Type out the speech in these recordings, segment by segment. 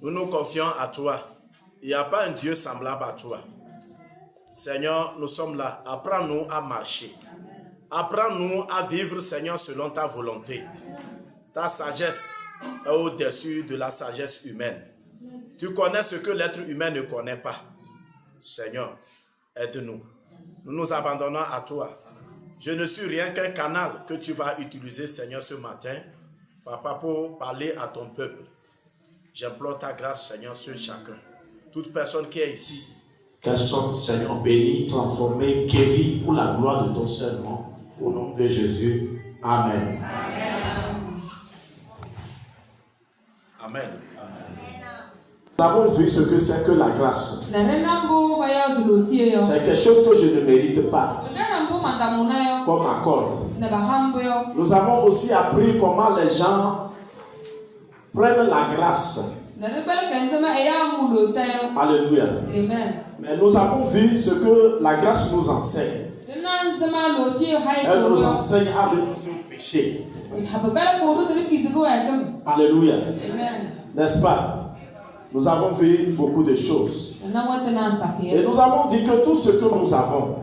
Nous nous confions à toi. Il n'y a pas un Dieu semblable à toi. Seigneur, nous sommes là. Apprends-nous à marcher. Apprends-nous à vivre, Seigneur, selon ta volonté. Ta sagesse est au-dessus de la sagesse humaine. Tu connais ce que l'être humain ne connaît pas. Seigneur, aide-nous. Nous nous abandonnons à toi. Je ne suis rien qu'un canal que tu vas utiliser, Seigneur, ce matin, Papa, pour parler à ton peuple. J'implore ta grâce, Seigneur, sur chacun. Toute personne qui est ici, qu'elle soit, Seigneur, bénie, transformée, guérie pour la gloire de ton Seigneur. Au nom de Jésus. Amen. Amen. Nous avons vu ce que c'est que la grâce. C'est quelque chose que je ne mérite pas, comme accord. Nous avons aussi appris comment les gens prennent la grâce. Alléluia. Mais nous avons vu ce que la grâce nous enseigne. Elle nous enseigne à renoncer au péché. Alléluia. N'est-ce pas? Nous avons vu beaucoup de choses. Et nous avons dit que tout ce que nous avons,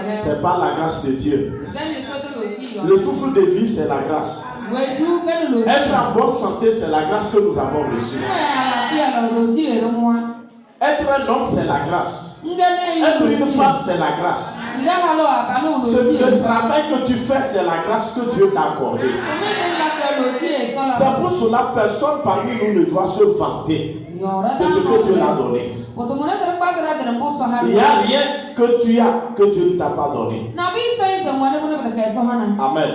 c'est par la grâce de Dieu. Le souffle de vie, c'est la grâce. Être en bonne santé, c'est la grâce que nous avons reçue. Être un homme, c'est la grâce. Être une femme, c'est la grâce. Le travail que tu fais, c'est la grâce que Dieu t'a accordée. C'est pour cela personne parmi nous ne doit se vanter de ce que Dieu l'a donné. Il n'y a rien que tu as que Dieu ne t'a pas donné. Amen.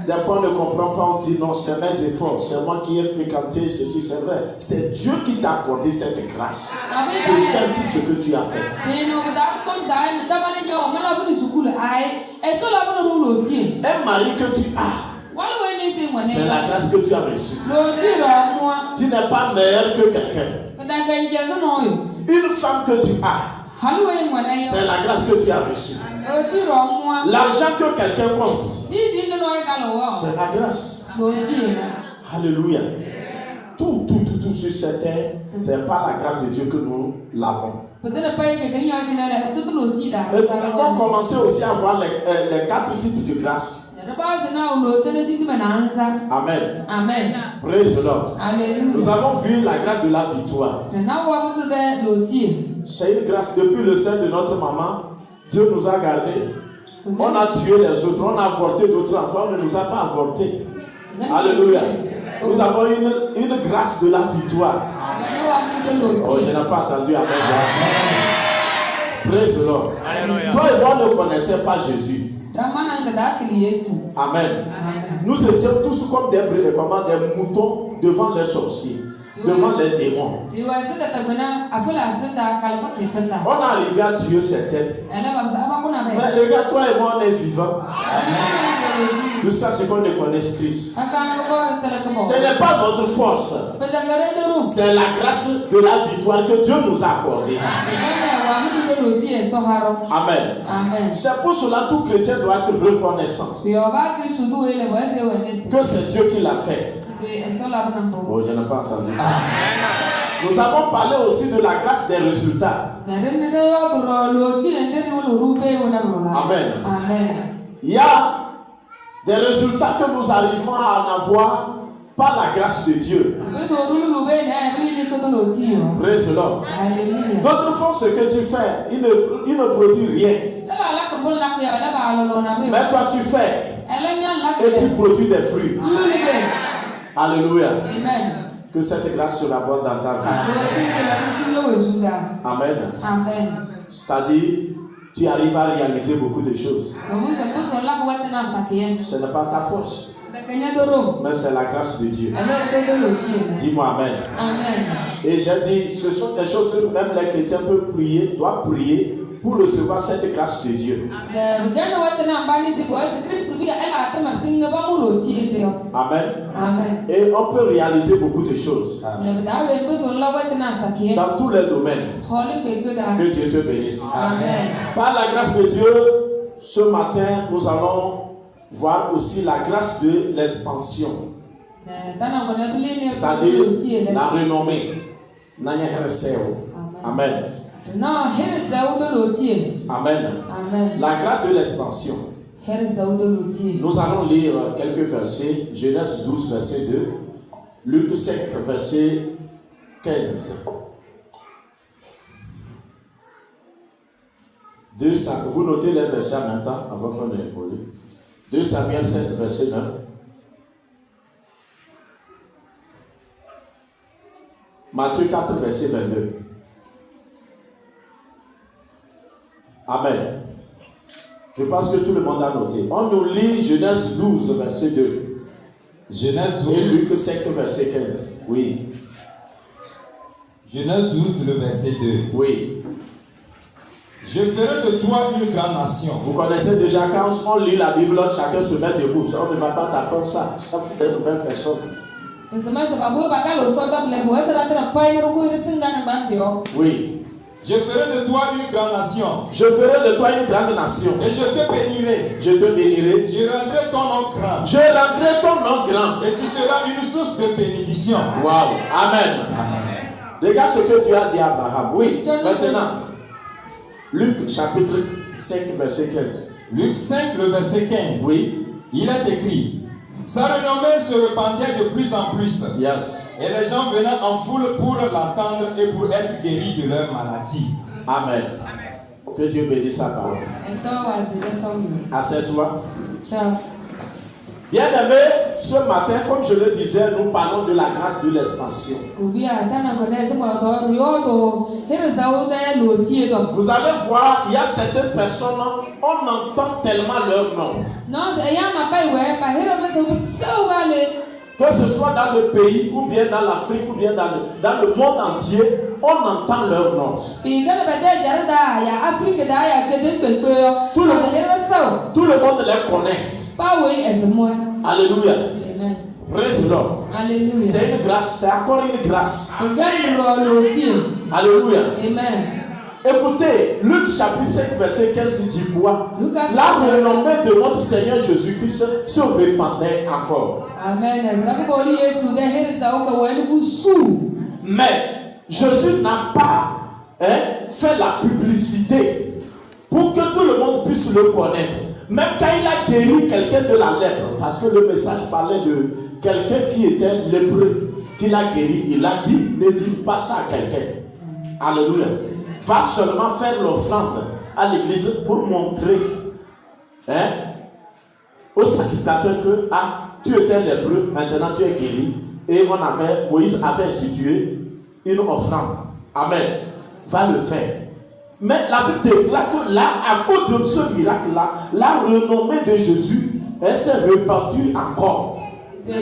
Des fois, on ne comprend pas, on dit non, c'est mes efforts, c'est moi qui ai fréquenté ceci, c'est vrai. C'est Dieu qui t'a accordé cette grâce de faire tout ce que tu as fait. Un mari que tu as, c'est la grâce que tu as reçue. Tu n'es pas meilleur que quelqu'un. Une femme que tu as, c'est la grâce que tu as reçue. L'argent que quelqu'un compte, c'est la grâce. Alléluia. Tout sur cette terre, c'est par la grâce de Dieu que nous l'avons. Et nous avons commencé aussi à voir les 4 types de grâce. Amen. Amen. Praise the Lord. Nous avons vu la grâce de la victoire. C'est une grâce. Depuis le sein de notre maman, Dieu nous a gardés. On a tué les autres, on a avorté d'autres enfants, mais ne nous a pas avortés. Alléluia. Nous avons une grâce de la victoire. Oh, je n'ai pas entendu. Amen. Praise the Lord. Toi et moi ne connaissions pas Jésus. Amen. Nous étions tous comme des moutons devant les sorciers, devant les démons. On est arrivé à Dieu certains. Mais regarde, toi et moi, on est vivants. Tout ça, c'est qu'on ne connaît Christ. Ce n'est pas notre force. C'est la grâce de la victoire que Dieu nous a accordée. Amen. C'est pour cela que tout chrétien doit être reconnaissant que c'est Dieu qui l'a fait. Oh, je n'ai pas entendu. Nous avons parlé aussi de la grâce des résultats. Amen. Il y a des résultats que nous arrivons à en avoir par la grâce de Dieu. Praise the Lord. D'autres font ce que tu fais, ils ne produisent rien. Mais toi tu fais et tu produis des fruits. Alléluia. Que cette grâce se abonde dans ta vie. Amen. C'est-à-dire, tu arrives à réaliser beaucoup de choses. Ce n'est pas ta force, mais c'est la grâce de Dieu. Dis-moi Amen. Et j'ai dit, ce sont des choses que même les chrétiens peuvent prier, doivent prier pour recevoir cette grâce de Dieu. Amen. Et on peut réaliser beaucoup de choses dans tous les domaines. Que Dieu te bénisse. Amen. Par la grâce de Dieu, ce matin, nous allons voir aussi la grâce de l'expansion. C'est-à-dire la renommée. Amen. Amen. La grâce de l'expansion. Nous allons lire quelques versets. Genèse 12, verset 2. Luc 5, verset 15. Vous notez les versets en même temps avant qu'on les évolue. 2 Samuel 7, verset 9. Matthieu 4, verset 22. Amen. Je pense que tout le monde a noté. On nous lit Genèse 12, verset 2. Genèse 12. Et Luc 5, verset 15. Oui. Genèse 12, le verset 2. Oui. Je ferai de toi une grande nation. Vous connaissez déjà quand on lit la Bible, chacun se met debout. On ne va pas t'apprendre ça. Ça fait de nouvelles personnes. Oui. Je ferai de toi une grande nation. Je ferai de toi une grande nation. Et je te bénirai. Je te bénirai. Je rendrai ton nom grand. Je rendrai ton nom grand. Et tu seras une source de bénédiction. Wow. Amen. Regarde ce que tu as dit à Abraham. Oui. Maintenant, Luc chapitre 5, verset 15. Luc 5, le verset 15. Oui. Il est écrit: sa renommée se répandait de plus en plus. Yes. Et les gens venaient en foule pour l'attendre et pour être guéris de leur maladie. Amen. Que Dieu bénisse sa parole. Assieds-toi. Bien aimé, ce matin, comme je le disais, nous parlons de la grâce de l'expansion. Vous allez voir, il y a certaines personnes, on entend tellement leur nom. Que ce soit dans le pays, ou bien dans l'Afrique, ou bien dans le monde entier, on entend leur nom. Tout le monde les connaît. Alléluia. Praise the Lord. C'est une grâce, c'est encore une grâce. Alléluia. Amen. Écoutez, Luc chapitre 5, verset 15 dit quoi? La renommée de notre Seigneur Jésus-Christ se répandait encore. Amen. Mais Jésus n'a pas fait la publicité pour que tout le monde puisse le connaître. Même quand il a guéri quelqu'un de la lèpre, parce que le message parlait de quelqu'un qui était lépreux, qu'il a guéri, il a dit, ne dis pas ça à quelqu'un. Alléluia. Va seulement faire l'offrande à l'église pour montrer au sacrificateur que tu étais lépreux, maintenant tu es guéri. Et Moïse avait institué une offrande. Amen. Va le faire. Mais la Bible déclare que là, à cause de ce miracle-là, la renommée de Jésus s'est répandue encore. Vous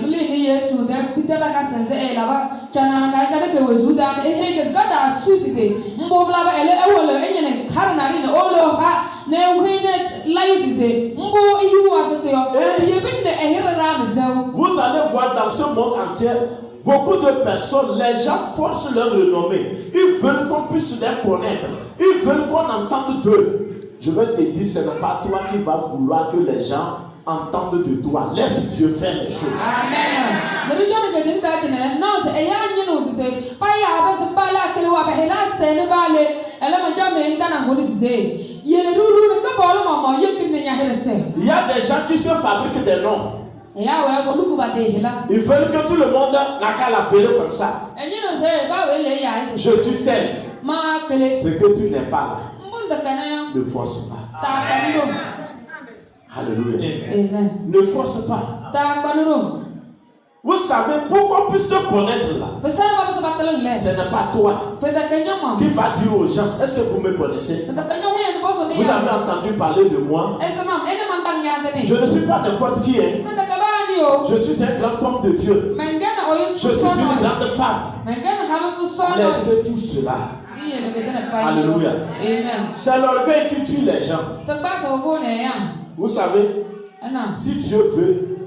allez voir dans ce monde entier, beaucoup de personnes, les gens forcent leur renommée. Ils veulent qu'on puisse les connaître. Ils veulent qu'on entende d'eux. Je vais te dire, ce n'est pas toi qui vas vouloir que les gens entendent de toi. Laisse Dieu faire les choses. Amen. Il y a des gens qui se fabriquent des noms. Ils veulent que tout le monde n'a qu'à l'appeler comme ça. Je suis tel. Ce que tu n'es pas là, ne force pas. Alléluia. Ne force pas. Vous savez, pour qu'on puisse te connaître là, ce n'est pas toi qui va dire aux gens, est-ce que vous me connaissez? Vous avez entendu parler de moi? Je ne suis pas n'importe qui. Je suis un grand homme de Dieu. Je suis une grande femme. Laissez tout cela. Alléluia. C'est l'orgueil qui tue les gens. Vous savez, si Dieu veut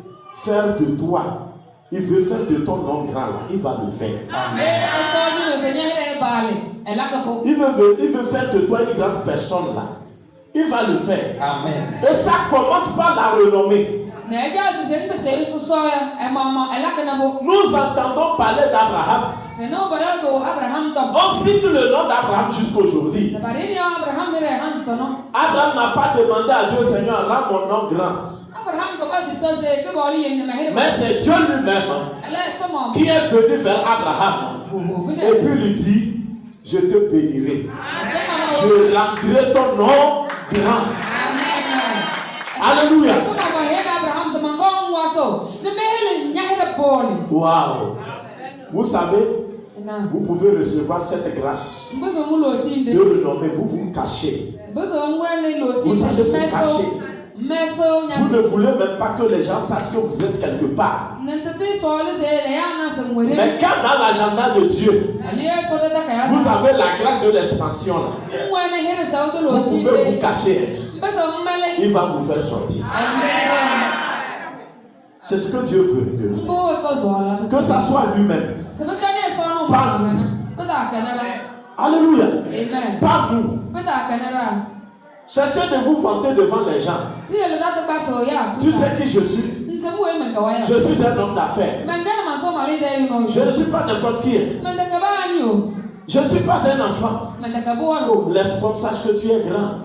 faire de toi, il veut faire de ton nom grand, il va le faire. Il veut faire de toi une grande personne là. Il va le faire. Amen. Et ça commence par la renommée. Nous entendons parler d'Abraham. On cite le nom d'Abraham jusqu'aujourd'hui. Abraham n'a pas demandé à Dieu, Seigneur, rends mon nom grand. Mais c'est Dieu lui-même qui est venu vers Abraham et puis lui dit, je te bénirai. Je rendrai ton nom grand. Alléluia. Wow. Vous savez, vous pouvez recevoir cette grâce de renommer. Vous cachez. Vous allez vous cacher. Vous ne voulez même pas que les gens sachent que vous êtes quelque part. Mais quand dans l'agenda de Dieu, vous avez la grâce de l'expansion, vous pouvez vous cacher. Il va vous faire sortir. C'est ce que Dieu veut de nous. Que ça soit lui-même. Pas nous. Alléluia. Pas nous. Cherchez de vous vanter devant les gens. Tu sais qui je suis? Je suis un homme d'affaires. Je ne suis pas n'importe qui. Je ne suis pas un enfant. Laisse-moi sache que tu es grand.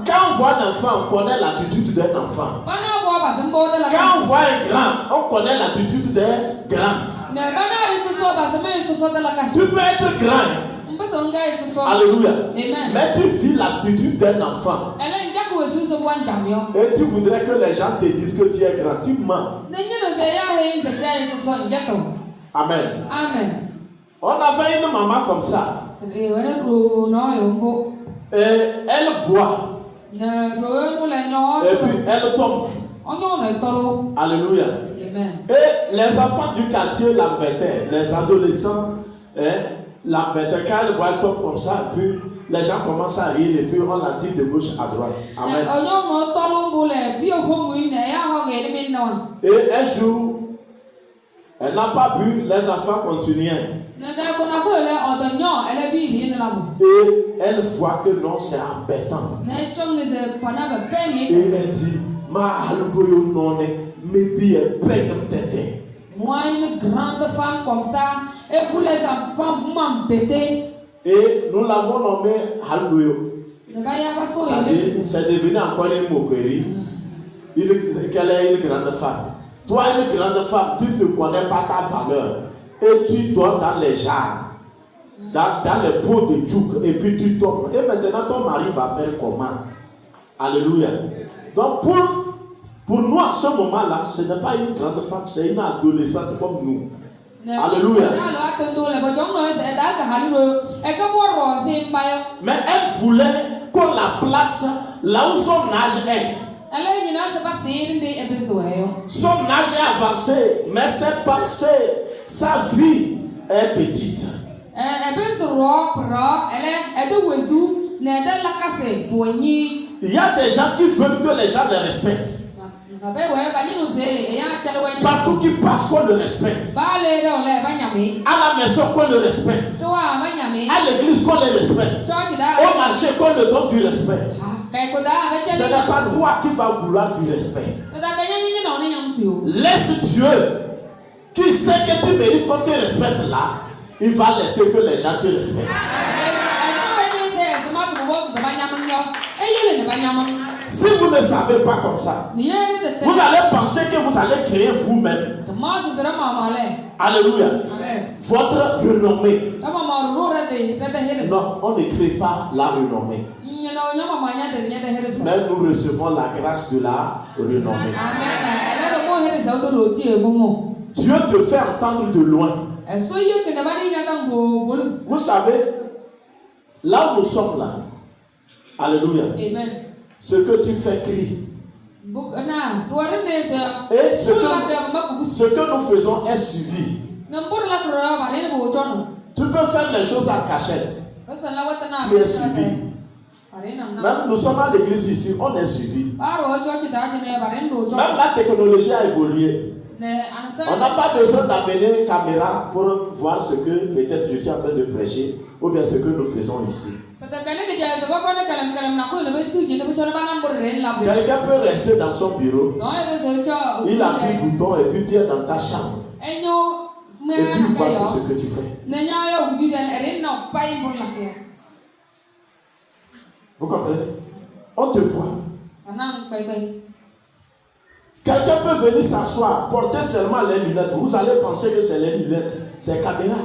Quand on voit un enfant, on connaît l'attitude d'un enfant. Quand on voit un grand, on connaît l'attitude d'un grand. Tu peux être grand. Alléluia. Mais tu vis l'attitude d'un enfant. Et tu voudrais que les gens te disent que tu es grand. Tu mens. Amen. On avait une maman comme ça. Et elle boit. Et puis elle tombe. Alléluia. Et les enfants du quartier l'embêtaient. Les adolescents l'embêtaient. Quand elle boit, elle tombe comme ça. Et puis les gens commencent à rire. Et puis on la dit de gauche à droite. Amen. Et un jour, elle n'a pas bu, les enfants continuaient. Et elle voit que non, c'est embêtant. Et elle dit, ma alvoyo non, mais bien, pédé. Moi, une grande femme comme ça, et vous les enfants, vous m'embêtez. Et nous l'avons nommé alvoyo. C'est devenu encore une moquerie. Qu'elle est une grande femme. Toi, une grande femme, tu ne connais pas ta valeur. Et tu donnes dans les jarres, dans les pots de tchouk, et puis tu tombes. Et maintenant, ton mari va faire comment? Alléluia. Donc, pour nous, à ce moment-là, ce n'est pas une grande femme, c'est une adolescente comme nous. Alléluia. Mais elle voulait qu'on la place là où son âge est. Son âge est avancé, mais ses pensées, sa vie est petite. Il y a des gens qui veulent que les gens les respectent. Partout qui passe, qu'on le respecte. À la maison, qu'on le respecte. À l'église, qu'on le respecte. Au marché, qu'on le donne du respect. Ce n'est pas toi qui vas vouloir du respect. Laisse Dieu, qui sait que tu mérites qu'on te respecte là, il va laisser que les gens te respectent. Si vous ne savez pas comme ça, vous allez penser que vous allez créer vous-même. Alléluia. Votre renommée. Non, on ne crée pas la renommée. Mais nous recevons la grâce de la renommée. Dieu te fait entendre de loin. Vous savez, là où nous sommes là, alléluia. Amen. Ce que tu fais crie. Et ce que nous faisons est suivi. Tu peux faire les choses en cachette. Tu es suivi. Même nous sommes à l'église ici, on est suivi. Même la technologie a évolué. On n'a pas besoin d'amener une caméra pour voir ce que peut-être je suis en train de prêcher ou bien ce que nous faisons ici. Quelqu'un peut rester dans son bureau, il appuie le bouton et puis tu es dans ta chambre. Et puis vois tout ce que tu fais. Vous comprenez? On te voit. Quelqu'un peut venir s'asseoir, porter seulement les lunettes. Vous allez penser que c'est les lunettes, c'est caméra.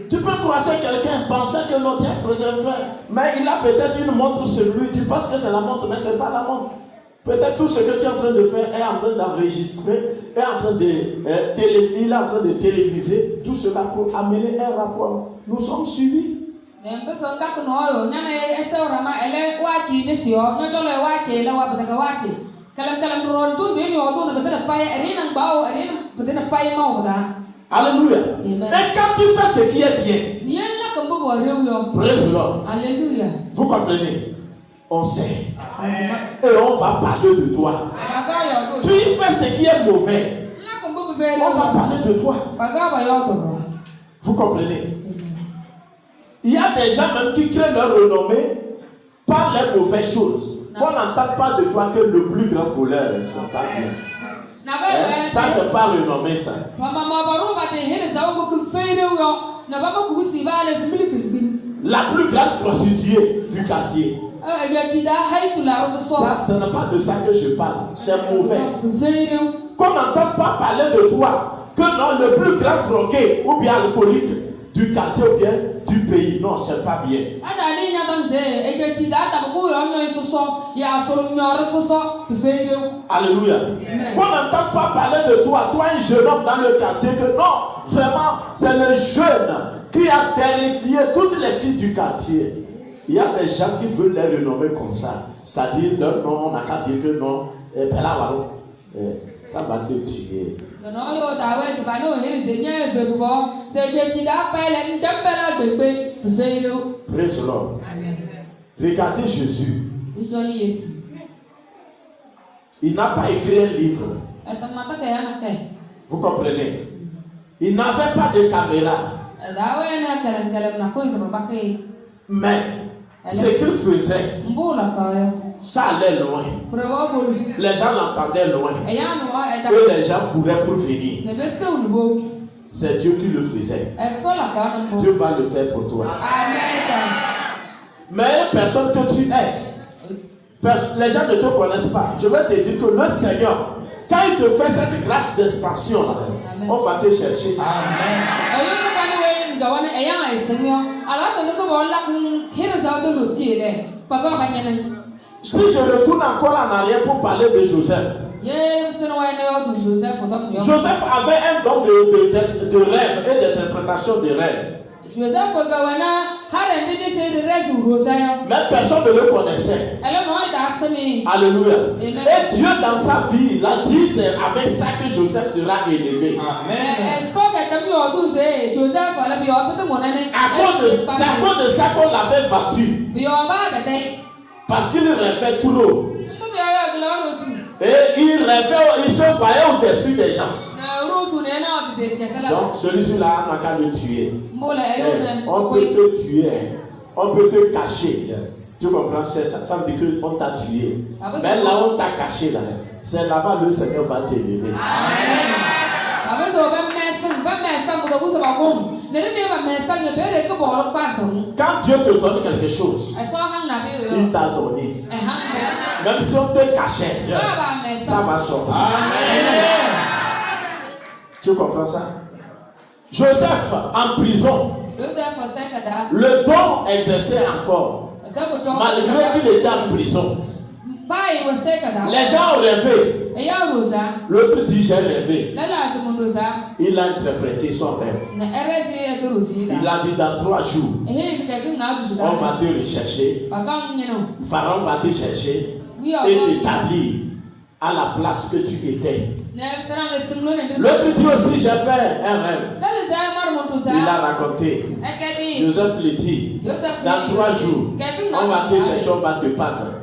Tu peux croiser quelqu'un, penser que l'autre est un frère, mais il a peut-être une montre sur lui. Tu penses que c'est la montre, mais ce n'est pas la montre. Peut-être tout ce que tu es en train de faire est en train d'enregistrer, il est en train de téléviser tout cela pour amener un rapport. Nous sommes suivis. Alléluia. Et quand tu fais ce qui est bien, praise Lord. Alléluia. Vous comprenez? On sait. Et on va parler de toi. Tu fais ce qui est mauvais, on va parler de toi. Vous comprenez? Il y a des gens même qui créent leur renommée par les mauvaises choses. Qu'on n'entende pas de toi que le plus grand voleur, ça pas bien. Ça c'est pas renommé ça. La plus grande prostituée du quartier. Ça, ce n'est pas de ça que je parle. C'est mauvais. Qu'on n'entende pas parler de toi que non, le plus grand drogué ou bien alcoolique du quartier ou bien du pays. Non, c'est pas bien. Alléluia. Qu'on n'entende pas parler de toi, toi un jeune homme dans le quartier, que non, vraiment, c'est le jeune qui a terrifié toutes les filles du quartier. Il y a des gens qui veulent les renommer comme ça. C'est-à-dire, leur nom, on n'a qu'à dire que non, ça va te tuer. Praise the Lord. Regardez Jésus. Il n'a pas écrit un livre. Vous comprenez? Il n'avait pas de caméra. Mais ce qu'il faisait, ça allait loin. Les gens l'entendaient loin. Et les gens couraient pour venir. C'est Dieu qui le faisait. Dieu va le faire pour toi. Mais une personne que tu es, les gens ne te connaissent pas. Je vais te dire que le Seigneur, quand il te fait cette grâce d'expansion, on va te chercher. Amen. Si je retourne encore en arrière pour parler de Joseph. Joseph avait un don de rêve et d'interprétation de rêve. Mais personne ne le connaissait. Alléluia. Et Dieu dans sa vie, il a dit c'est avec ça que Joseph sera élevé. Amen. C'est à cause de ça qu'on l'avait battu. Parce qu'il rêvait trop. Et il se voyait au-dessus des gens. Donc celui-là n'a qu'à le tuer. On peut te tuer. On peut te cacher. Tu comprends? Ça veut dire qu'on t'a tué. Mais là on t'a caché là. C'est là-bas le Seigneur va t'élever. Quand Dieu te donne quelque chose, il t'a donné. Même si on te cachait, ça va sortir. Amen. Tu comprends ça? Joseph en prison, le don exerçait encore, malgré qu'il était en prison. Les gens ont rêvé. L'autre dit j'ai rêvé. Il a interprété son rêve. Il a dit dans 3 jours, on va te rechercher. Pharaon va te chercher et t'établir à la place que tu étais. L'autre dit aussi j'ai fait un rêve. Il a raconté. Joseph le dit dans 3 jours. On va te chercher, on va te prendre.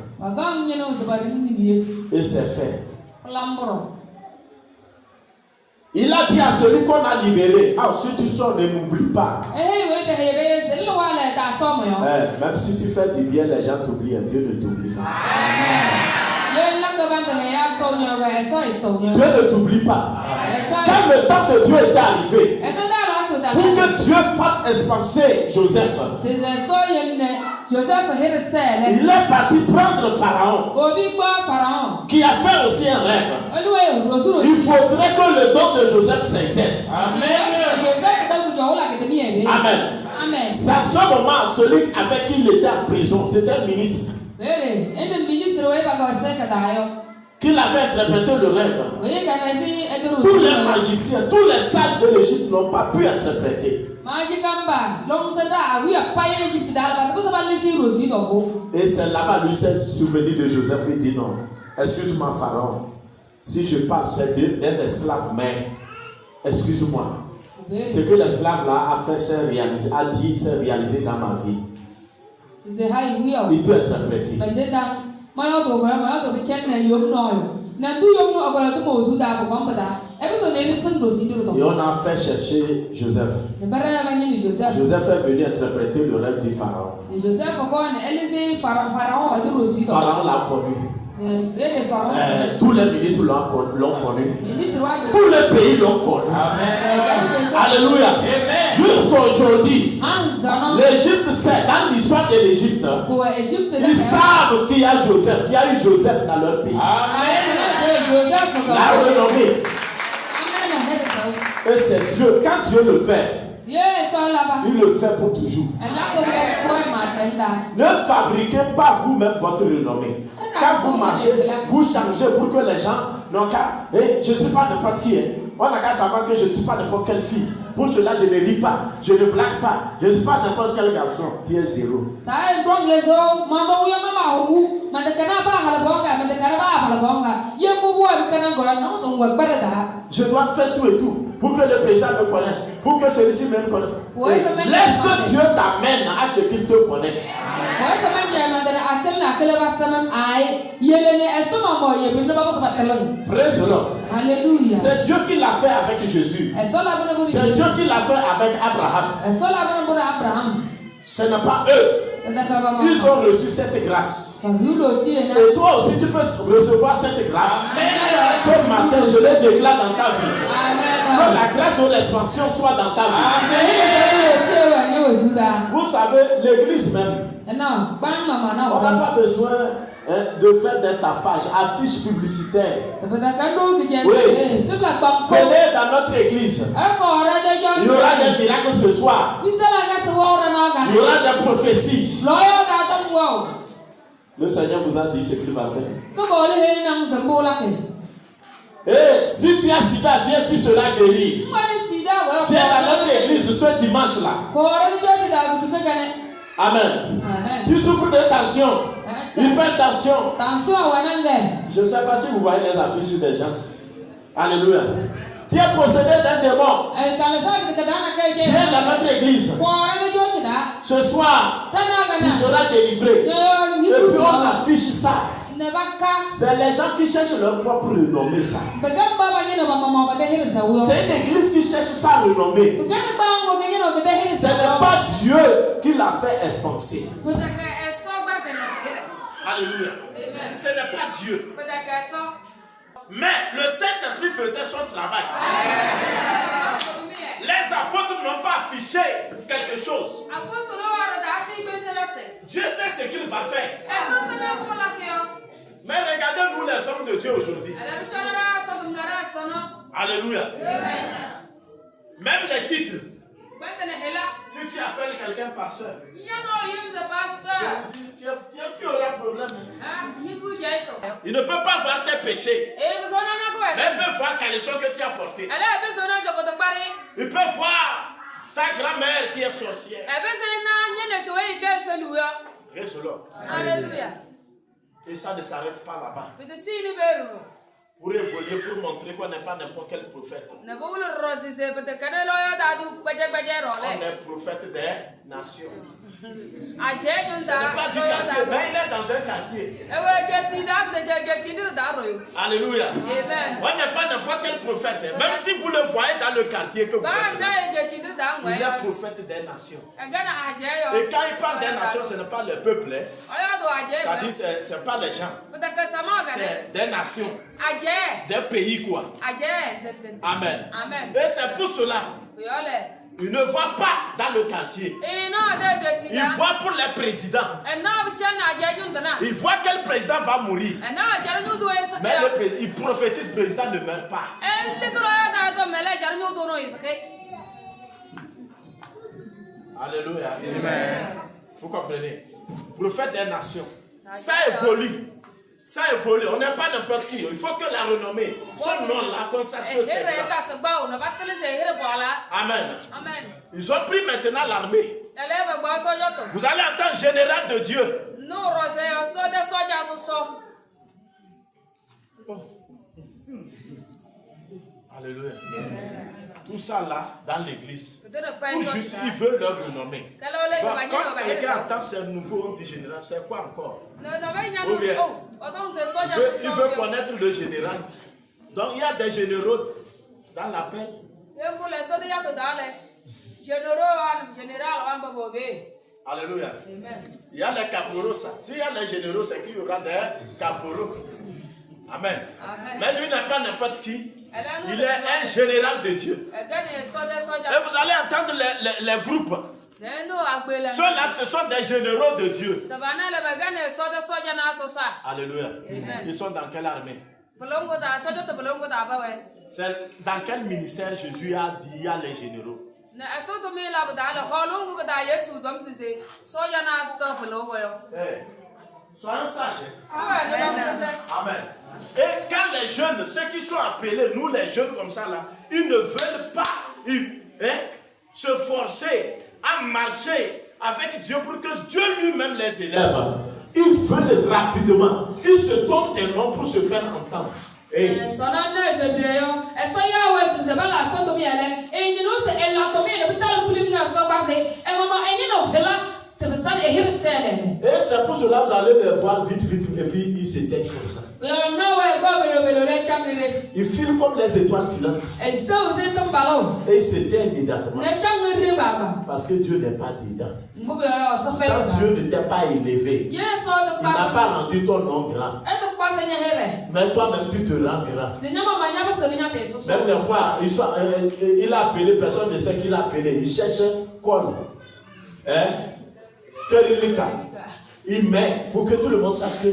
Et c'est fait. Il a dit à celui qu'on a libéré, ah, si tu sors, ne m'oublie pas. Même si tu fais du bien, les gens t'oublient, Dieu ne t'oublie pas. Dieu ne t'oublie pas. Quand le temps de Dieu est arrivé, pour que Dieu fasse expanser Joseph, il est parti prendre Pharaon, qui a fait aussi un rêve. Il faudrait que le don de Joseph s'exerce. Amen. Amen. C'est à ce moment, celui avec qui il était en prison, c'était un ministre, qu'il avait interprété le rêve. Tous les magiciens, tous les sages de l'Égypte n'ont pas pu interpréter. Et c'est là-bas, lui s'est souvenu de Joseph et dit non, excuse-moi Pharaon, si je parle d'un esclave, mais excuse-moi, ce que l'esclave là a fait, s'est réalisé dans ma vie. Il peut interpréter. Et on a fait chercher Joseph. Joseph est venu interpréter le rêve du Pharaon. Pharaon l'a connu. Tous les ministres l'ont connu. Tous les pays l'ont connu. Amen. Alléluia. Jusqu'aujourd'hui, l'Égypte sait, dans l'histoire de l'Égypte, ils savent qu'il y a Joseph, qu'il y a eu Joseph dans leur pays. Amen. La renommée. Et c'est Dieu. Quand Dieu le fait, il le fait pour toujours. Ne fabriquez pas vous-même votre renommée. Quand vous marchez, vous changez pour que les gens n'ont qu'à. Je ne suis pas n'importe qui. On n'a qu'à savoir que je ne suis pas n'importe quelle fille. Pour cela, je ne ris pas, je ne blague pas. Je ne suis pas n'importe quel garçon. Tu es zéro. Je dois faire tout et tout pour que le président me connaisse, pour que celui-ci me connaisse. Laisse que Dieu t'amène à ce qu'il te connaisse. Praise the Lord. Alléluia. C'est Dieu qui l'a fait avec Jésus. C'est Dieu qui l'a fait avec Abraham. Ce n'est pas eux. Ils ont reçu cette grâce. Et toi aussi tu peux recevoir cette grâce. Ce matin, je le déclare dans ta vie. Que la grâce de l'expansion soit dans ta vie. Vous savez, l'église même, on n'a pas besoin de faire des tapages, affiches publicitaires. Oui. Venez dans notre église. Il y aura des miracles ce soir. Il y aura des prophéties. Le Seigneur vous a dit ce qu'il va faire. Et si tu as sida, viens, tu seras guéri. Viens dans notre église ce dimanche-là. Amen. Tu souffres de tension, hypertension. Je ne sais pas si vous voyez les affiches des gens. Alléluia. Tu es possédé d'un démon. Viens dans notre église. Ce soir, tu seras délivré. Et puis on affiche ça. C'est les gens qui cherchent leur propre renommée, ça. C'est une église qui cherche sa renommée. Ce n'est pas Dieu qui l'a fait expanser. Alléluia. Ce n'est pas Dieu. Mais le Saint-Esprit faisait son travail. Les apôtres n'ont pas affiché quelque chose. Dieu sait ce qu'il va faire. Mais regardez-nous les hommes de Dieu aujourd'hui. Alléluia. Même les titres. Si tu appelles quelqu'un pasteur, tu auras problème. Il ne peut pas voir tes péchés. Mais il peut voir quelle leçon que tu as portée. Il peut voir ta grand-mère qui est sorcière. Alléluia. Et ça ne s'arrête pas là-bas. Pour évoluer, pour montrer qu'on n'est pas n'importe quel prophète. On est prophète des nations. Ce n'est pas du quartier, mais il est dans un quartier. Alléluia. Amen. On n'est pas n'importe quel prophète. Même si vous le voyez dans le quartier que vous êtes là, il est prophète des nations. Et quand il parle des nations, ce n'est pas le peuple. C'est-à-dire, ce n'est pas les gens. C'est des nations. Des pays quoi. Amen. Et c'est pour cela. Il ne voit pas dans le quartier. Il voit pour les présidents. Il voit quel président va mourir. Mais il prophétise, le président ne meurt pas. Alléluia. Amen. Vous comprenez? Prophète des nations. Ça évolue. Ça évolue, on n'est pas n'importe qui. Il faut que la renommée, son nom-là, qu'on sache que c'est là. Amen. Ils ont pris maintenant l'armée. Vous allez entendre général de Dieu. Alléluia. Tout ça là, dans l'église. Tout juste, ils veulent leur renommer. Quand quelqu'un entend ce nouveau, on dit général, c'est quoi encore? Il veut connaître le général. Donc il y a des généraux dans la paix. Alléluia. Il y a les caporaux, ça. S'il y a les généraux, c'est qu'il y aura des caporaux. Amen. Mais lui n'est pas n'importe qui. Il est un général de Dieu. Et vous allez entendre les groupes. Ceux-là, ce sont des généraux de Dieu. Alléluia. Ils sont dans quelle armée? C'est dans quel ministère Jésus a dit il y a les généraux? Soyons sages. Amen. Et quand les jeunes, ceux qui sont appelés, nous les jeunes comme ça là, ils ne veulent pas se forcer à marcher avec Dieu pour que Dieu lui-même les élève. Ils veulent rapidement, ils se donnent des noms pour se faire entendre. Et c'est pour cela que vous allez les voir vite, et puis ils s'éteignent comme ça. Ils filent comme les étoiles filantes. Et ils s'éteignent immédiatement. Parce que Dieu n'est pas dedans. Quand Dieu ne t'a pas élevé, il n'a pas rendu ton nom grand. Mais toi-même tu te rends grand. Même des fois, il a appelé, personne ne sait qu'il a appelé. Il cherche Col. Il met pour que tout le monde sache que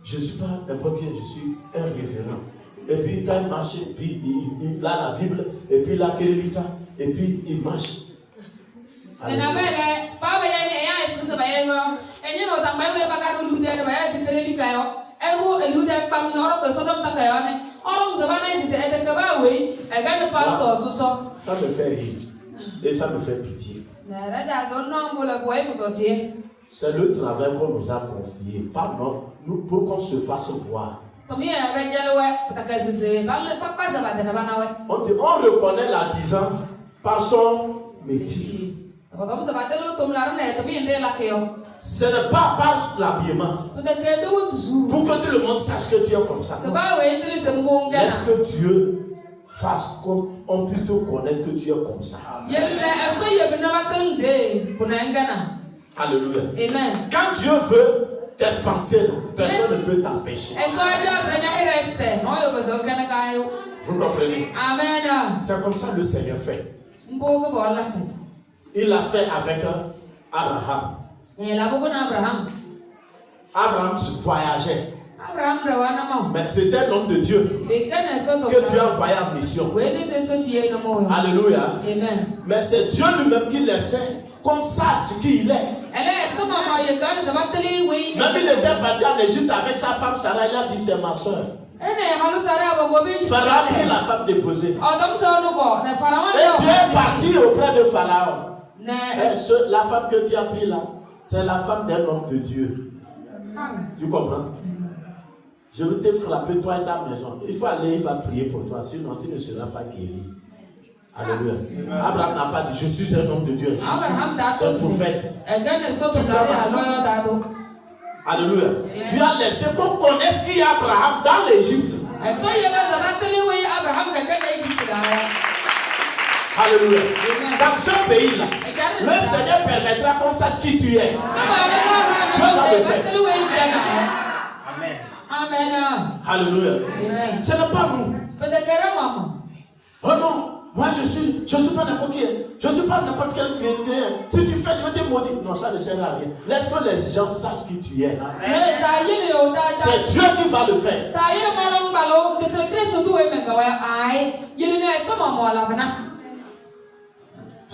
je ne suis pas n'importe qui, je suis un révérend. Et puis quand il marche, puis il a la Bible, et puis il a Kérémika, et puis il marche. Ça me fait rire. Et ça me fait pitié. C'est le travail qu'on nous a confié, pas non, nous, pour qu'on se fasse voir. On reconnaît l'artisan par son métier. Ce n'est pas par l'habillement. Pour que tout le monde sache que tu es comme ça. Laisse que Dieu fasse qu'on puisse te connaître que tu es comme ça. Alléluia. Amen. Quand Dieu veut t'expanser, personne ne peut t'empêcher. Vous comprenez? Amen. C'est comme ça que le Seigneur fait. Il l'a fait avec Abraham. Abraham voyageait. Mais c'est un homme de Dieu que Dieu a envoyé en mission. Alléluia. Amen. Mais c'est Dieu lui-même qui laissait qu'on sache qui il est. Même il était parti en Égypte avec sa femme Sarah, il a dit c'est ma soeur. Pharaon a pris la femme déposée. Et Dieu est parti auprès de Pharaon. La femme que tu as pris là, c'est la femme d'un homme de Dieu. Tu comprends? Je veux te frapper, toi et ta maison. Il faut aller, il va prier pour toi, sinon tu ne seras pas guéri. Alléluia. Abraham n'a pas dit, je suis un homme de Dieu. Je suis un prophète. Alléluia. Tu as laissé qu'on connaisse qui est Abraham dans l'Égypte. Alléluia. Dans ce pays-là, le Seigneur permettra qu'on sache qui tu es. Dieu va le faire. Amen. Alléluia. Ce n'est pas nous. Oh non. Moi, je suis pas n'importe qui. Je ne suis pas n'importe quel chrétien. Si tu fais, je vais te maudire. Non, ça ne sert à rien. Laisse que les gens sachent qui tu es. C'est Dieu qui va le faire.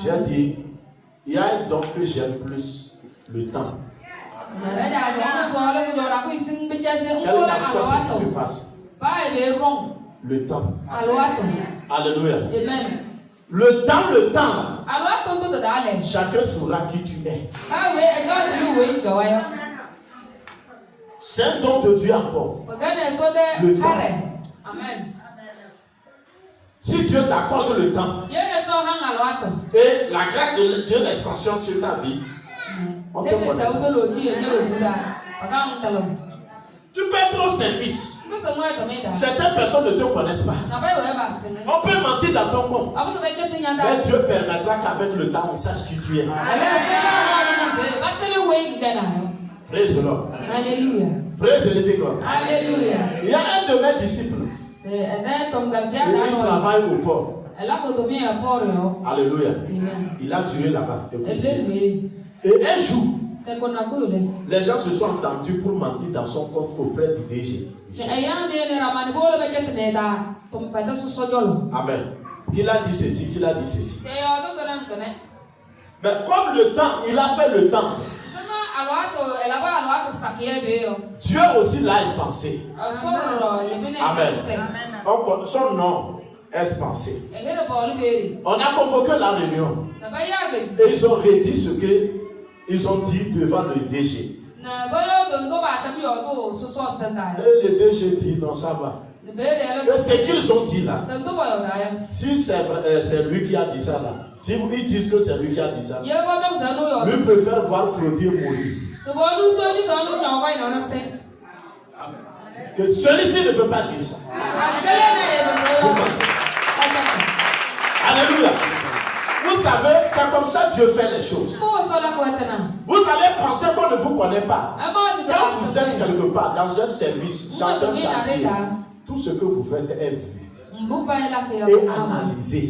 J'ai dit, il y a un don que j'aime plus, le temps. Quelle chose qui se passe? Le temps. Alléluia. Amen. Le temps. Chacun saura qui tu es. C'est un don de Dieu encore. Le temps. Amen. Si Dieu t'accorde le temps et la grâce de Dieu l'expansion sur ta vie, on te connaît. Tu peux être au service. Certaines personnes ne te connaissent pas. On peut mentir dans ton compte. Mais Dieu permettra qu'avec le temps, on sache qui tu es. Praise the Lord. Alléluia. Praise the living God. Alléluia. Il y a un de mes disciples. Il travaille au port. Alléluia. Il a duré là-bas. Et un jour, les gens se sont entendus pour mentir dans son compte auprès du DG. Amen. Qu'il a dit ceci, qu'il a dit ceci. Mais comme le temps, il a fait le temps. Dieu aussi l'a expansé. Amen. Son nom est expansé. On a convoqué la réunion. Et ils ont redit ce qu'ils ont dit devant le DG. Et le DG dit non, ça va. Et ce qu'ils ont dit là, si c'est lui qui a dit ça là, si ils disent que c'est lui qui a dit ça, lui préfère voir Claudie mourir. Que celui-ci ne peut pas dire ça. Alléluia. Vous savez, c'est comme ça que Dieu fait les choses. Vous allez penser qu'on ne vous connaît pas. Quand vous êtes quelque part, dans un service, dans un quartier, tout ce que vous faites est vu et analysé.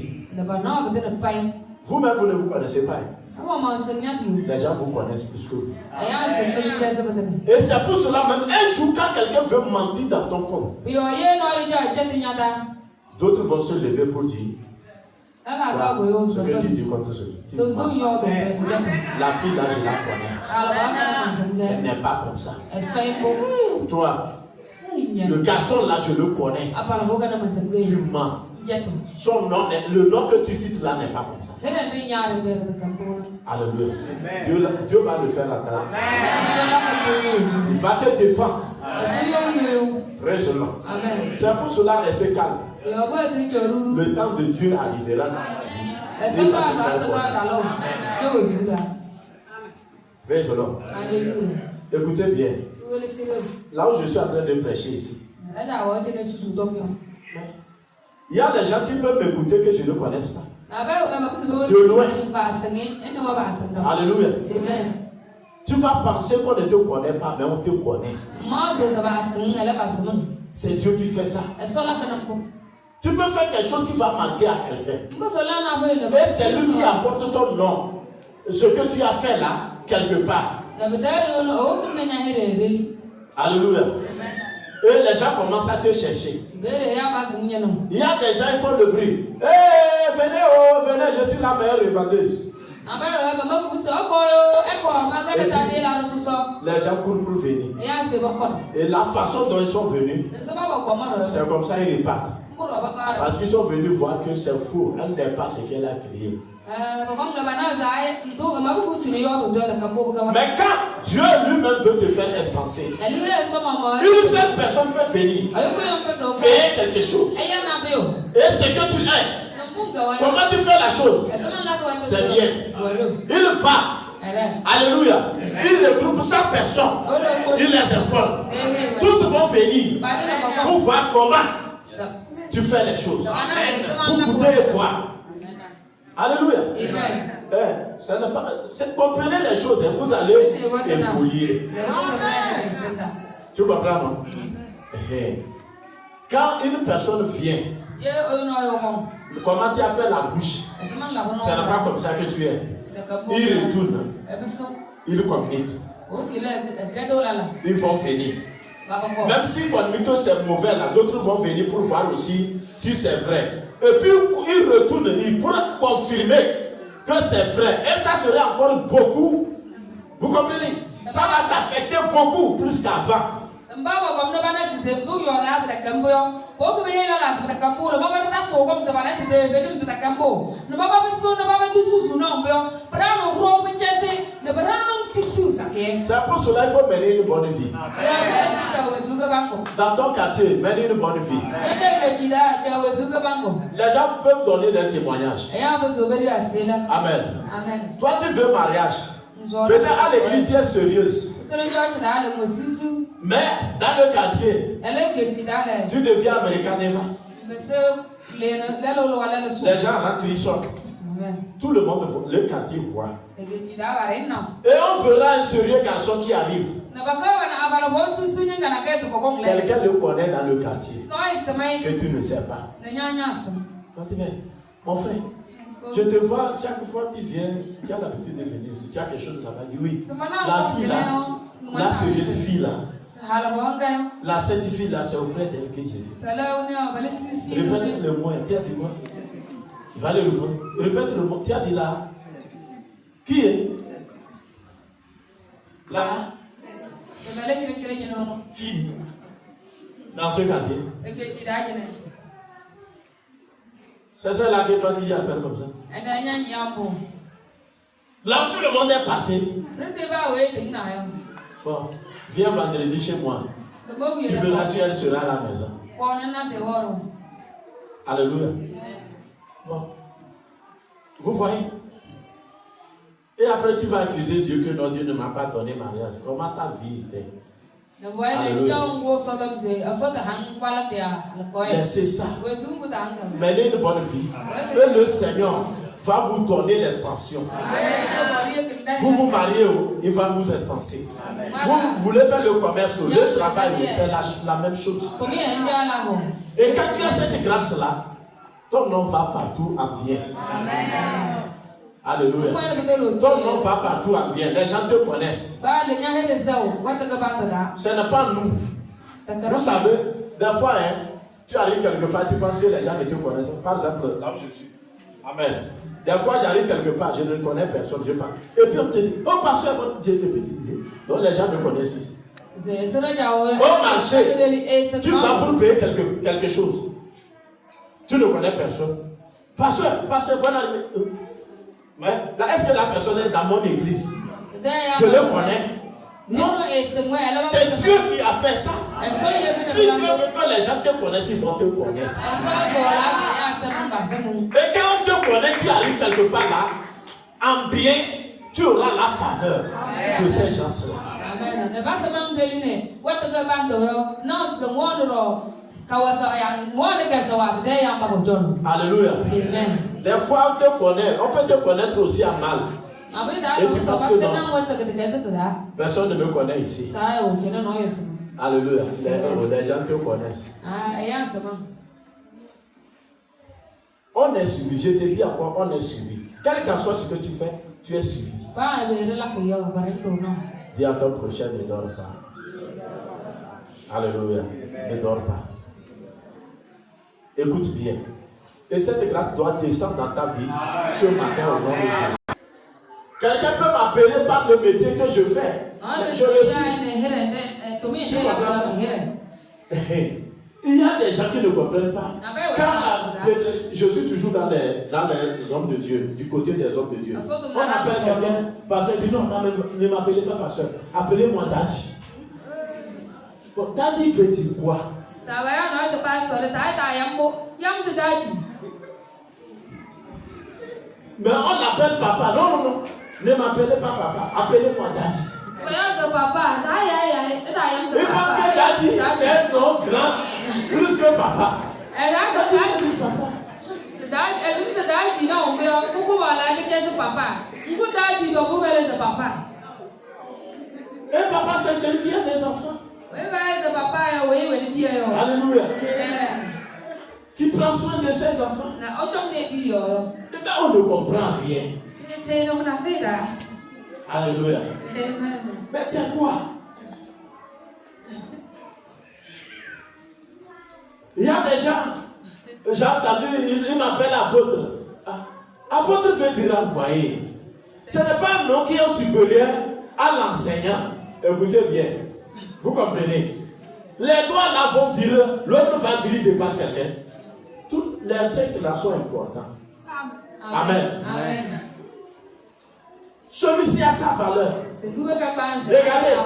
Vous-même, vous ne vous connaissez pas. Les gens vous connaissent plus que vous. Et c'est pour cela même, un jour, quand quelqu'un veut mentir dans ton compte, d'autres vont se lever pour dire ce que tu dis contre ce. La fille là, je la connais. Elle n'est pas comme ça. Toi, le garçon là, je le connais. Tu mens. Son nom, le nom que tu cites là n'est pas comme ça. Alléluia. Dieu va le faire à ta. Il va te défendre. Praise the Lord. C'est pour cela, restez calme. Le temps de Dieu arrivera dans la vie. Praise the Lord. Écoutez bien. Là où je suis en train de prêcher ici, il y a des gens qui peuvent m'écouter que je ne connaisse pas. De loin. Alléluia. Tu vas penser qu'on ne te connaît pas, mais on te connaît. C'est Dieu qui fait ça. Tu peux faire quelque chose qui va marquer à quelqu'un. Et c'est lui qui apporte ton nom. Ce que tu as fait là, quelque part. Alléluia. Et les gens commencent à te chercher. Il y a des gens qui font le bruit. Hey, venez, je suis la meilleure vendeuse. Les gens courent pour venir. Et la façon dont ils sont venus, c'est comme ça ils repartent. Parce qu'ils sont venus voir que c'est faux. Elle n'est pas ce qu'elle a créé. Mais quand Dieu lui-même veut te faire expanser, une seule personne peut venir payer quelque chose. Et ce que tu es, comment tu fais la chose, c'est bien. Il va. Alléluia. Il regroupe 100 personnes. Il les informe. Tous vont venir pour voir comment tu fais les choses. Pour goûter et voir. Alléluia. Comprenez les choses et vous allez évoluer. Tu comprends, non? Quand une personne vient, comment tu as fait la bouche, ce n'est pas comme ça que tu es. Il retourne, il communique. Ils vont venir. Même si communique c'est mauvais, d'autres vont venir pour voir aussi si c'est vrai. Et puis il retourne, il pourra confirmer que c'est vrai. Et ça serait encore beaucoup. Vous comprenez? Ça va t'affecter beaucoup plus qu'avant. C'est pour cela qu'il faut mener une bonne vie. Dans ton quartier, mener une bonne vie. Les gens peuvent donner des témoignages. Amen. Toi, tu veux mariage. Peut-être à l'église, tu es sérieuse. Mais dans le quartier, tu deviens américain. Les gens rentrent, ils sortent. Tout le monde, le quartier voit. Et on verra un sérieux garçon qui arrive. Quelqu'un le connaît dans le quartier que tu ne sais pas. Quand tu viens, mon frère, je te vois chaque fois que tu viens, tu as l'habitude de venir ici. Tu as quelque chose là-bas. Dis oui. La fille là, la sérieuse fille là, la sainte fille là, c'est auprès d'elle que j'ai vu. Répète le mot, tu as dit quoi? Il va le répéter. Répète le mot, tu as dit là. Qui est? La fille dans ce quartier. C'est celle-là que toi tu appelles comme ça. Là où tout le monde est passé. Bon, viens vendredi chez moi. Tu verras si elle sera à la maison. Alléluia. Bon. Vous voyez? Et après tu vas accuser Dieu que non, Dieu ne m'a pas donné mariage. Comment ta vie était? Laissez ça. Menez une bonne vie. Et le Seigneur va vous donner l'expansion. Vous vous mariez, il va vous expanser. Vous voulez faire le commerce, le travail, c'est la même chose. Et quand tu as cette grâce-là, ton nom va partout en bien. Alléluia. Ton nom va partout en bien. Les gens te connaissent. Ce n'est pas nous. Vous savez, des fois, tu arrives quelque part, tu penses que les gens ne te connaissent pas. Par exemple, là où je suis. Amen. Des fois, j'arrive quelque part, je ne connais personne, je parle. Et puis on te dit, oh, pasteur, Dieu te petit. Donc les gens me connaissent ici. Au marché, tu vas pour payer quelque chose. Tu ne connais personne. Pasteur, bonne année. Mais là, est-ce que la personne est dans mon église? Je le connais. Non, c'est Dieu qui a fait ça. Si Dieu veut que les gens te connaissent, ils vont te connaître. Et quand on te connaît, tu arrives quelque part là, en bien, tu auras la faveur de ces gens-là. Alléluia. Des fois, on te connaît, on peut te connaître aussi en mal. Et tu penses que non, personne ne me connaît ici. Alléluia. Les gens te connaissent. On est suivi. Je te dis à quoi on est suivi. Quel qu'en soit ce que tu fais, tu es suivi. Dis à ton prochain, ne dors pas. Alléluia. Ne dors pas. Écoute bien. Et cette grâce doit descendre dans ta vie ce matin au nom de Jésus. Quelqu'un peut m'appeler par le métier que je fais. Je le suis. Tu comprends ça? Il y a des gens qui ne comprennent pas. Je suis toujours dans les hommes de Dieu, du côté des hommes de Dieu. On appelle quelqu'un, pasteur, il dit non, ne m'appelez pas pasteur, appelez-moi Daddy. Bon, Daddy veut dire quoi? Mais on l'appelle papa. Non, ne m'appelez pas papa, appelez-moi Daddy. Et parce que Daddy, c'est un nom grand, plus que papa. Et papa, c'est celui qui a des enfants. Alléluia. Qui prend soin de ses enfants. Et bien, on ne comprend rien. Alléluia. Mais c'est quoi? Il y a des gens, j'ai entendu, ils m'appellent apôtre. Apôtre veut dire envoyer. Ce n'est pas un nom qui est supérieur à l'enseignant. Écoutez bien. Vous comprenez? Les doigts là vont dire, l'autre va dire, il dépasse quelqu'un. Tous les cinq là sont importants. Amen. Amen. Celui-ci a sa valeur. Regardez,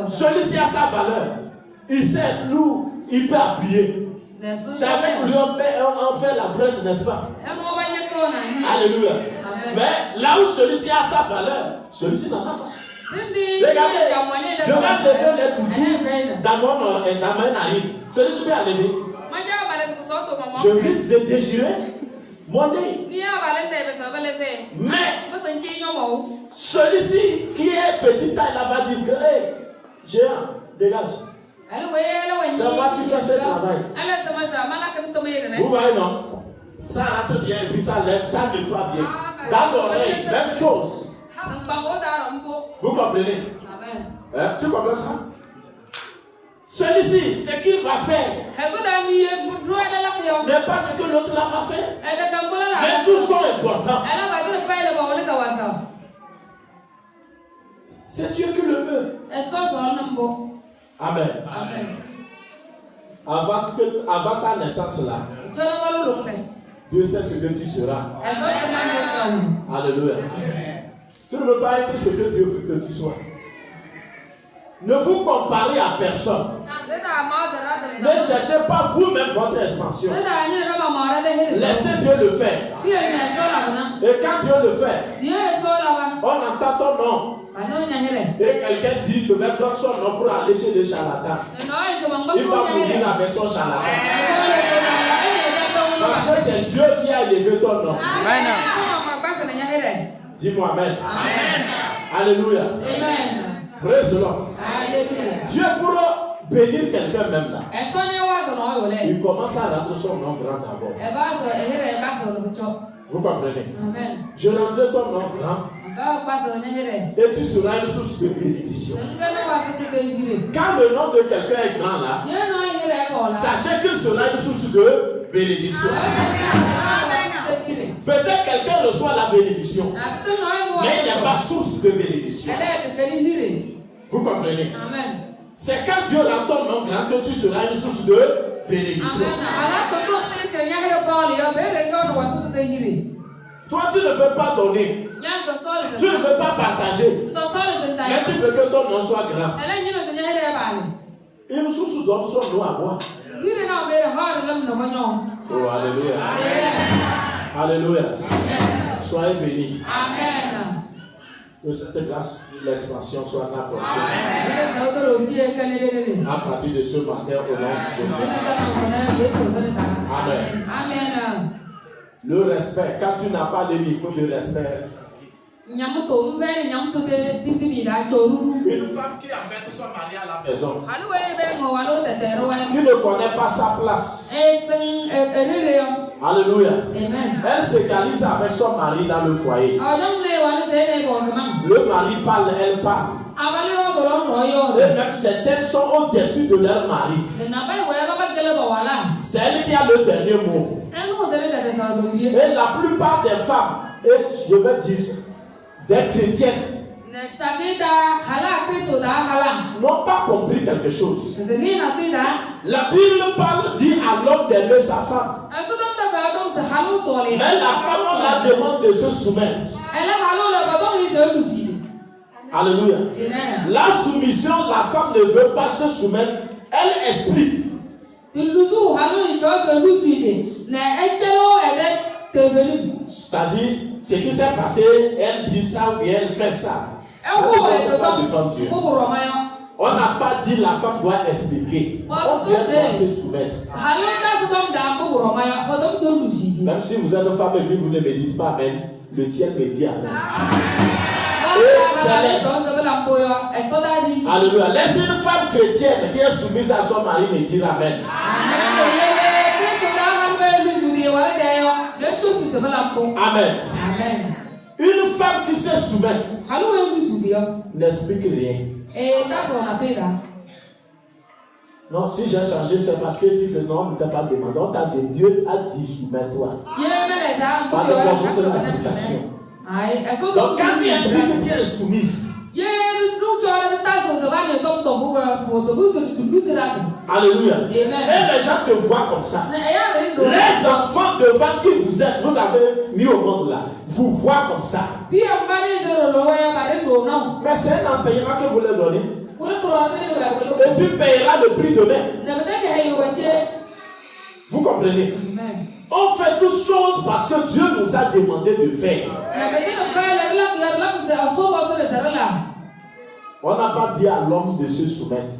celui-ci a sa valeur. Il sait nous, il peut appuyer. C'est avec lui on fait la prête, n'est-ce pas? Alléluia. Mais là où celui-ci a sa valeur, celui-ci n'en a pas. Regardez, je vais lever les toutous dans ma narine. Celui-ci peut aller. Je risque de déchirer mon nez. Mais celui-ci qui est petit taille là va dire que hey, géant, dégage. C'est moi qui fais ce travail. Vous voyez non? Ça rentre bien et puis ça nettoie bien. Dans l'oreille, même chose. Vous comprenez? Tu comprends ça? Celui-ci, ce qu'il va faire n'est pas ce que l'autre là va faire. Mais tous sont importants. C'est Dieu qui le veut. Amen. Avant ta naissance là, Dieu sait ce que tu seras. Alléluia. Tu ne veux pas être ce que Dieu veut que tu sois. Ne vous comparez à personne. Ne cherchez pas vous-même votre expansion. Laissez Dieu le faire. Et quand Dieu le fait, on entend ton nom. Et quelqu'un dit, je vais prendre son nom pour aller chez les charlatans. Il va mourir avec son charlatan. Parce que c'est Dieu qui a élevé ton nom. Amen. Dis-moi Amen. Amen. Alléluia. Amen. Praise the Lord. Dieu pour bénir quelqu'un même là, il commence à rendre son nom grand d'abord. Vous comprenez? Amen. Je rendrai ton nom grand. Et tu seras une source de bénédiction. Quand le nom de quelqu'un est grand là, sachez qu'il sera une source de bénédiction. Peut-être quelqu'un reçoit la bénédiction, mais il n'y a pas source de bénédiction. Vous comprenez? C'est quand Dieu rend ton nom grand que tu seras une source de bénédiction. Toi, tu ne veux pas donner. Tu ne veux pas partager. Mais tu veux que ton nom soit grand. Une source d'homme soit nous à voir. Oh, alléluia. Alléluia. Soyez bénis. Amen. Que cette grâce, l'expansion soit notre portion. À partir de ce matin, au nom de Jésus. Amen. Amen. Le respect, quand tu n'as pas le niveau de respect. Une femme qui amène son mari à la maison, qui ne connaît pas sa place. Alléluia. Elle s'égalise avec son mari dans le foyer. Le mari parle, elle parle. Et même certaines sont au-dessus de leur mari. C'est elle qui a le dernier mot. Et la plupart des femmes, et je vais dire, des chrétiennes, n'ont pas compris quelque chose. La Bible dit à l'homme d'aimer sa femme. Mais la femme, on la demande de se soumettre. Alléluia. La soumission, la femme ne veut pas se soumettre. Elle explique. C'est-à-dire, ce qui s'est passé, elle dit ça ou elle fait ça. On n'a pas dit la femme doit expliquer. On doit se soumettre. Même si vous êtes une femme et que vous ne me dites pas amen, le ciel me dit amen. Alléluia. Laissez une femme chrétienne qui est soumise à son mari me dire amen. Amen. Une femme qui se soumet n'explique rien. Non, si j'ai changé, c'est parce que tu fais non, ne t'a pas demandé. On t'a dit, Dieu a dit soumets-toi. Pas de bonjour, c'est l'explication. Donc quand tu expliques, tu es soumise. Alléluia. Et les gens te voient comme ça. Les enfants devant qui vous êtes, vous avez mis au monde là, vous voient comme ça. Mais c'est un enseignement que vous leur donnez. Et tu payeras le prix demain. Vous comprenez? On fait toutes choses parce que Dieu nous a demandé de faire. On n'a pas dit à l'homme de se soumettre.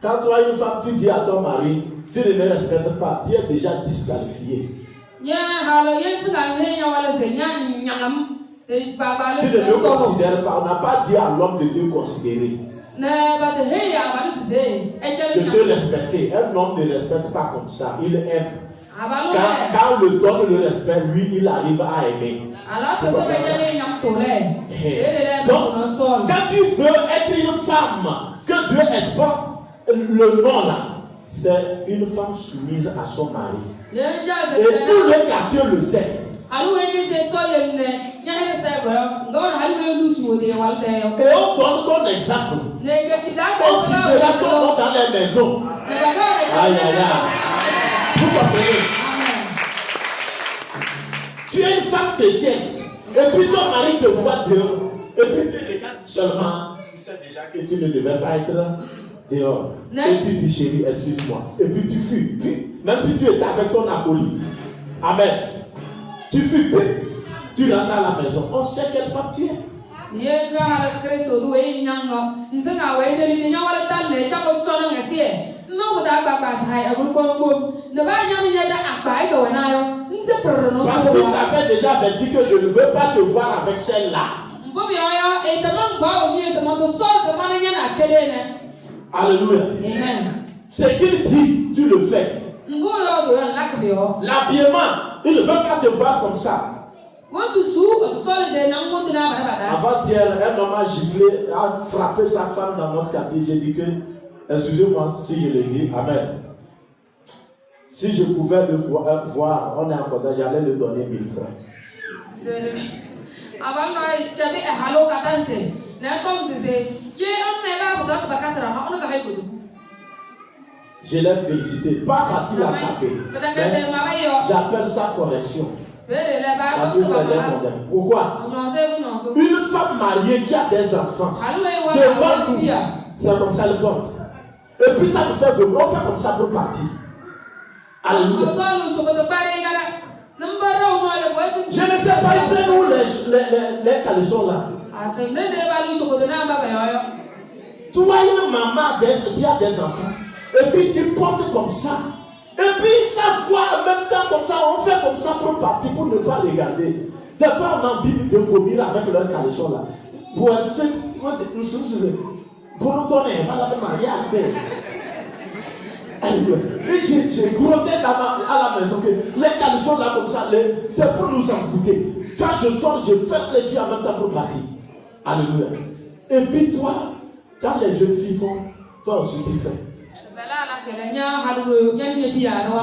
Quand toi, une femme, tu dis à ton mari, tu ne me respectes pas, tu es déjà disqualifié. Tu ne me considères pas. On n'a pas dit à l'homme de te considérer. De te respecter. Un homme ne respecte pas comme ça. Il aime. Quand on le donne le respect, lui, il arrive à aimer. Donc, quand tu veux être une femme que Dieu espère, le nom là, c'est une femme soumise à son mari. Et tout le quartier le sait. Et on donne ton exemple. On considère ton nom dans les maisons. Aïe, aïe, aïe. Vous comprenez? Tu es une femme chrétienne. Et puis ton mari te voit dehors. Et puis tu regardes seulement. Tu sais déjà que tu ne devais pas être dehors. Et tu dis chérie, excuse-moi. Et puis tu fuis. Puis, même si tu étais avec ton acolyte. Amen. Tu fuis. Tu rentres à la maison. On sait quelle femme tu es. Parce que tu avais déjà dit que je ne veux pas te voir avec celle-là. Alléluia. Amen. Ce qu'il dit, tu le fais. L'habillement, il ne veut pas te voir comme ça. Avant-hier, un homme a giflé, a frappé sa femme dans notre quartier. J'ai dit que, excusez-moi si je le dis, amen. Si je pouvais le voir, on est en contact, j'allais lui donner 1000 francs. Je l'ai félicité, pas parce qu'il a tapé, mais j'appelle ça correction. Parce que c'est un problème. Pourquoi? Une femme mariée qui a des enfants devant nous, c'est comme ça le porte. Et puis ça nous fait vomir, on fait comme ça pour partir. Alléluia. Je ne sais pas, ils prennent où les caleçons là. Toi, une maman qui a des enfants, et puis tu portes comme ça. Et puis ça voit en même temps comme ça, on fait comme ça pour partir, pour ne pas regarder. Des fois on a envie de vomir avec leur caleçon là. Pour nous donner, on va marier avec. Et j'ai grondé à la maison que les caleçons là comme ça, c'est pour nous en goûter. Quand je sors, je ferme les yeux en même temps pour partir. Alléluia. Et puis toi, quand les jeunes filles font, toi aussi tu fais.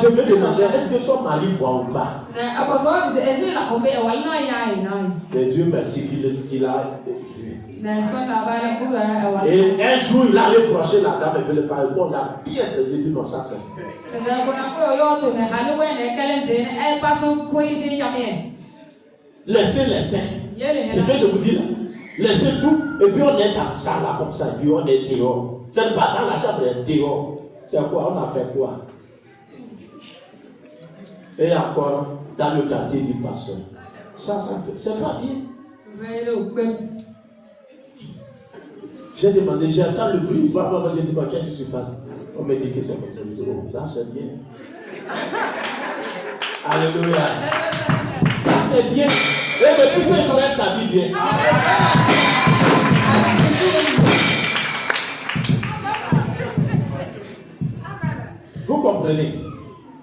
Je me demandais, est-ce que son mari voit ou pas? Mais Dieu merci qu'il a vu. Et un jour, il a reproché la dame et le parler. Bon, il a bien dit non, ça c'est. Laissez les saints. Ce que je vous dis là. Laissez tout. Et puis on est dans ça là, comme ça. Et puis on est dehors. C'est pas dans la chambre, on est dehors. C'est quoi? On a fait quoi? Et encore, dans le quartier du pasteur. Ça, c'est pas bien. J'ai demandé, j'entends le bruit. J'ai dit, qu'est-ce qui se passe? On m'a dit que c'est votre vidéo. Ça, c'est bien. Alléluia. Ça, c'est bien. Et depuis ce jour, elle s'habille bien. Vous comprenez?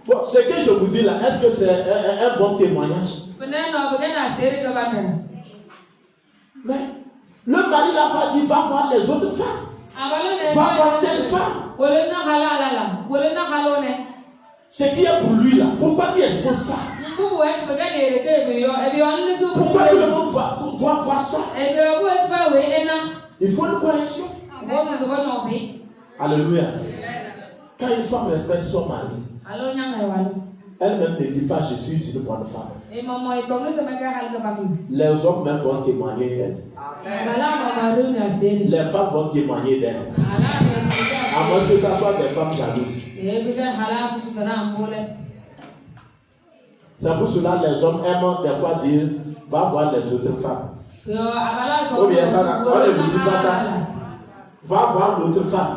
Bon, ce que je vous dis là, est-ce que c'est un bon témoignage? Mais le mari là va dire, va voir les autres femmes. Va voir telle femme. Ce qui est pour lui là, pourquoi tu exposes ça? Pourquoi tout le monde doit voir ça? Il faut une correction. Alléluia. Quand une femme respecte son mari, elle-même ne dit pas je suis une bonne femme. Les hommes même vont témoigner d'elle. Les femmes vont témoigner d'elle. À moins que ça soit des femmes jalouses. C'est pour cela que les hommes aiment des fois dire va voir les autres femmes. Ou bien ça, on ne vous dit pas ça. Va voir l'autre femme.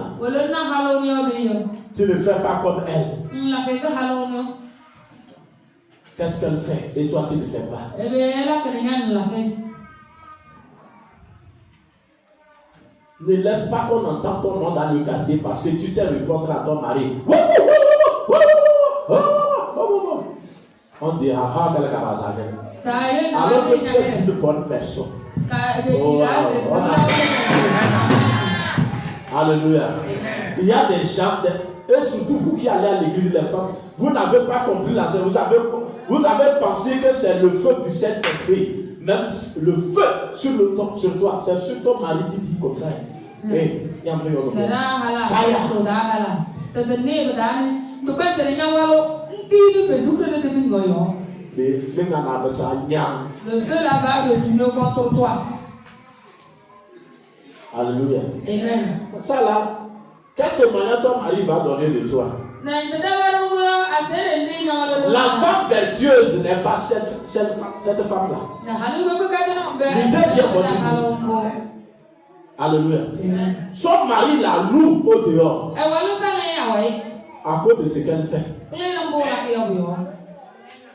Tu ne fais pas comme elle. Qu'est-ce qu'elle fait? Et toi, tu ne fais pas. Ne laisse pas qu'on entende ton nom dans le quartier parce que tu sais répondre à ton mari. On dit alors que tu es une bonne personne. Alléluia. Il y a des gens, et surtout vous qui allez à l'église, les femmes, vous n'avez pas compris la scène. Vous avez pensé que c'est le feu du Saint-Esprit. Même le feu sur toi, c'est sur ton mari qui dit comme ça. Mais il y a un peu de le feu là-bas de contre toi. Alléluia. Amen. Ça là, quel témoignage ton mari va donner de toi? La femme vertueuse n'est pas cette femme-là. Lisez bien votre Bible. Alléluia. Amen. Son mari la loue au dehors. À cause de ce qu'elle fait.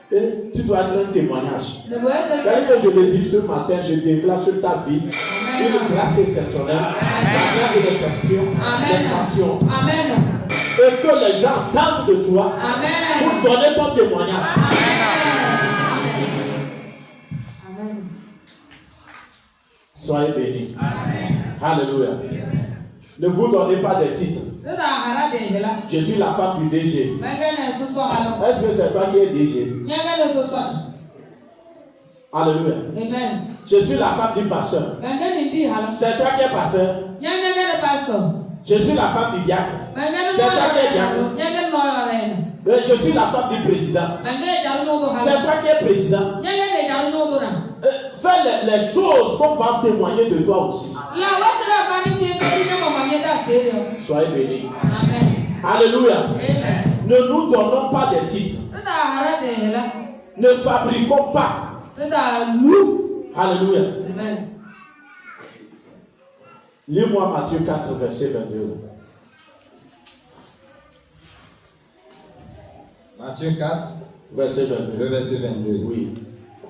Et tu dois être un témoignage. Tel que je le dis ce matin, je déclare sur ta vie une grâce exceptionnelle, une grâce d'exception, d'expansion. Et que les gens entendent de toi pour donner ton témoignage. Amen. Soyez bénis. Alléluia. Ne vous donnez pas des titres. Je suis la femme du DG. Est-ce que c'est toi qui es DG? Alléluia. Amen. Je suis la femme du pasteur. C'est toi qui es pasteur. Je suis la femme du diacre. C'est toi qui es diacre. Je suis la femme du président. C'est toi qui es président. Fais les choses qu'on va témoigner de toi aussi. Soyez bénis. Amen. Alléluia. Amen. Ne nous donnons pas des titres. Ne fabriquons pas. Alléluia. Amen. Lis-moi Matthieu 4, verset 22. Matthieu 4, verset 22. Le verset 22. Oui.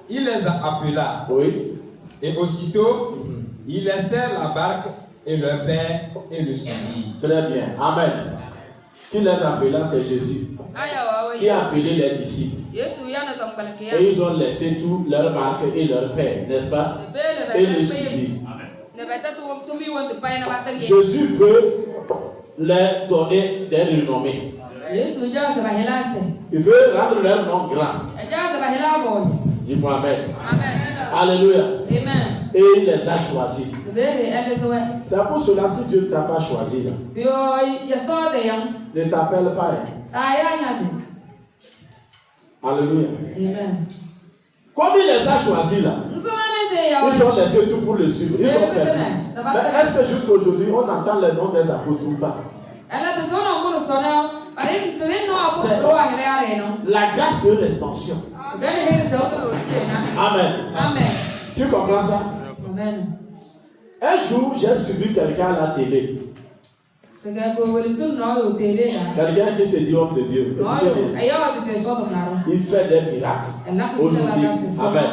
Il les appela. Oui. Et aussitôt, ils laissèrent la barque et leur père et le suivirent. Très bien. Amen. Qui les appela, c'est Jésus. Qui a appelé les disciples. Et ils ont laissé tout leur barque et leur père, n'est-ce pas? Et le suivirent. Jésus veut leur donner des renommées. Il veut rendre leur nom grand. Dis-moi Amen. Alléluia. Amen. Et il les a choisis. C'est pour cela, si Dieu ne t'a pas choisi, là, ne t'appelle pas. Alléluia. Amen. Comme il les a choisis là, ils ont laissé tout pour le suivre. Ils ont perdu. Mais est-ce que jusqu'aujourd'hui, on entend les noms des apôtres ou pas? La grâce de l'expansion. Amen. Amen. Tu comprends ça? Amen. Un jour, j'ai suivi quelqu'un à la télé. Quelqu'un qui se dit homme de Dieu. Il fait des miracles. Aujourd'hui, Amen.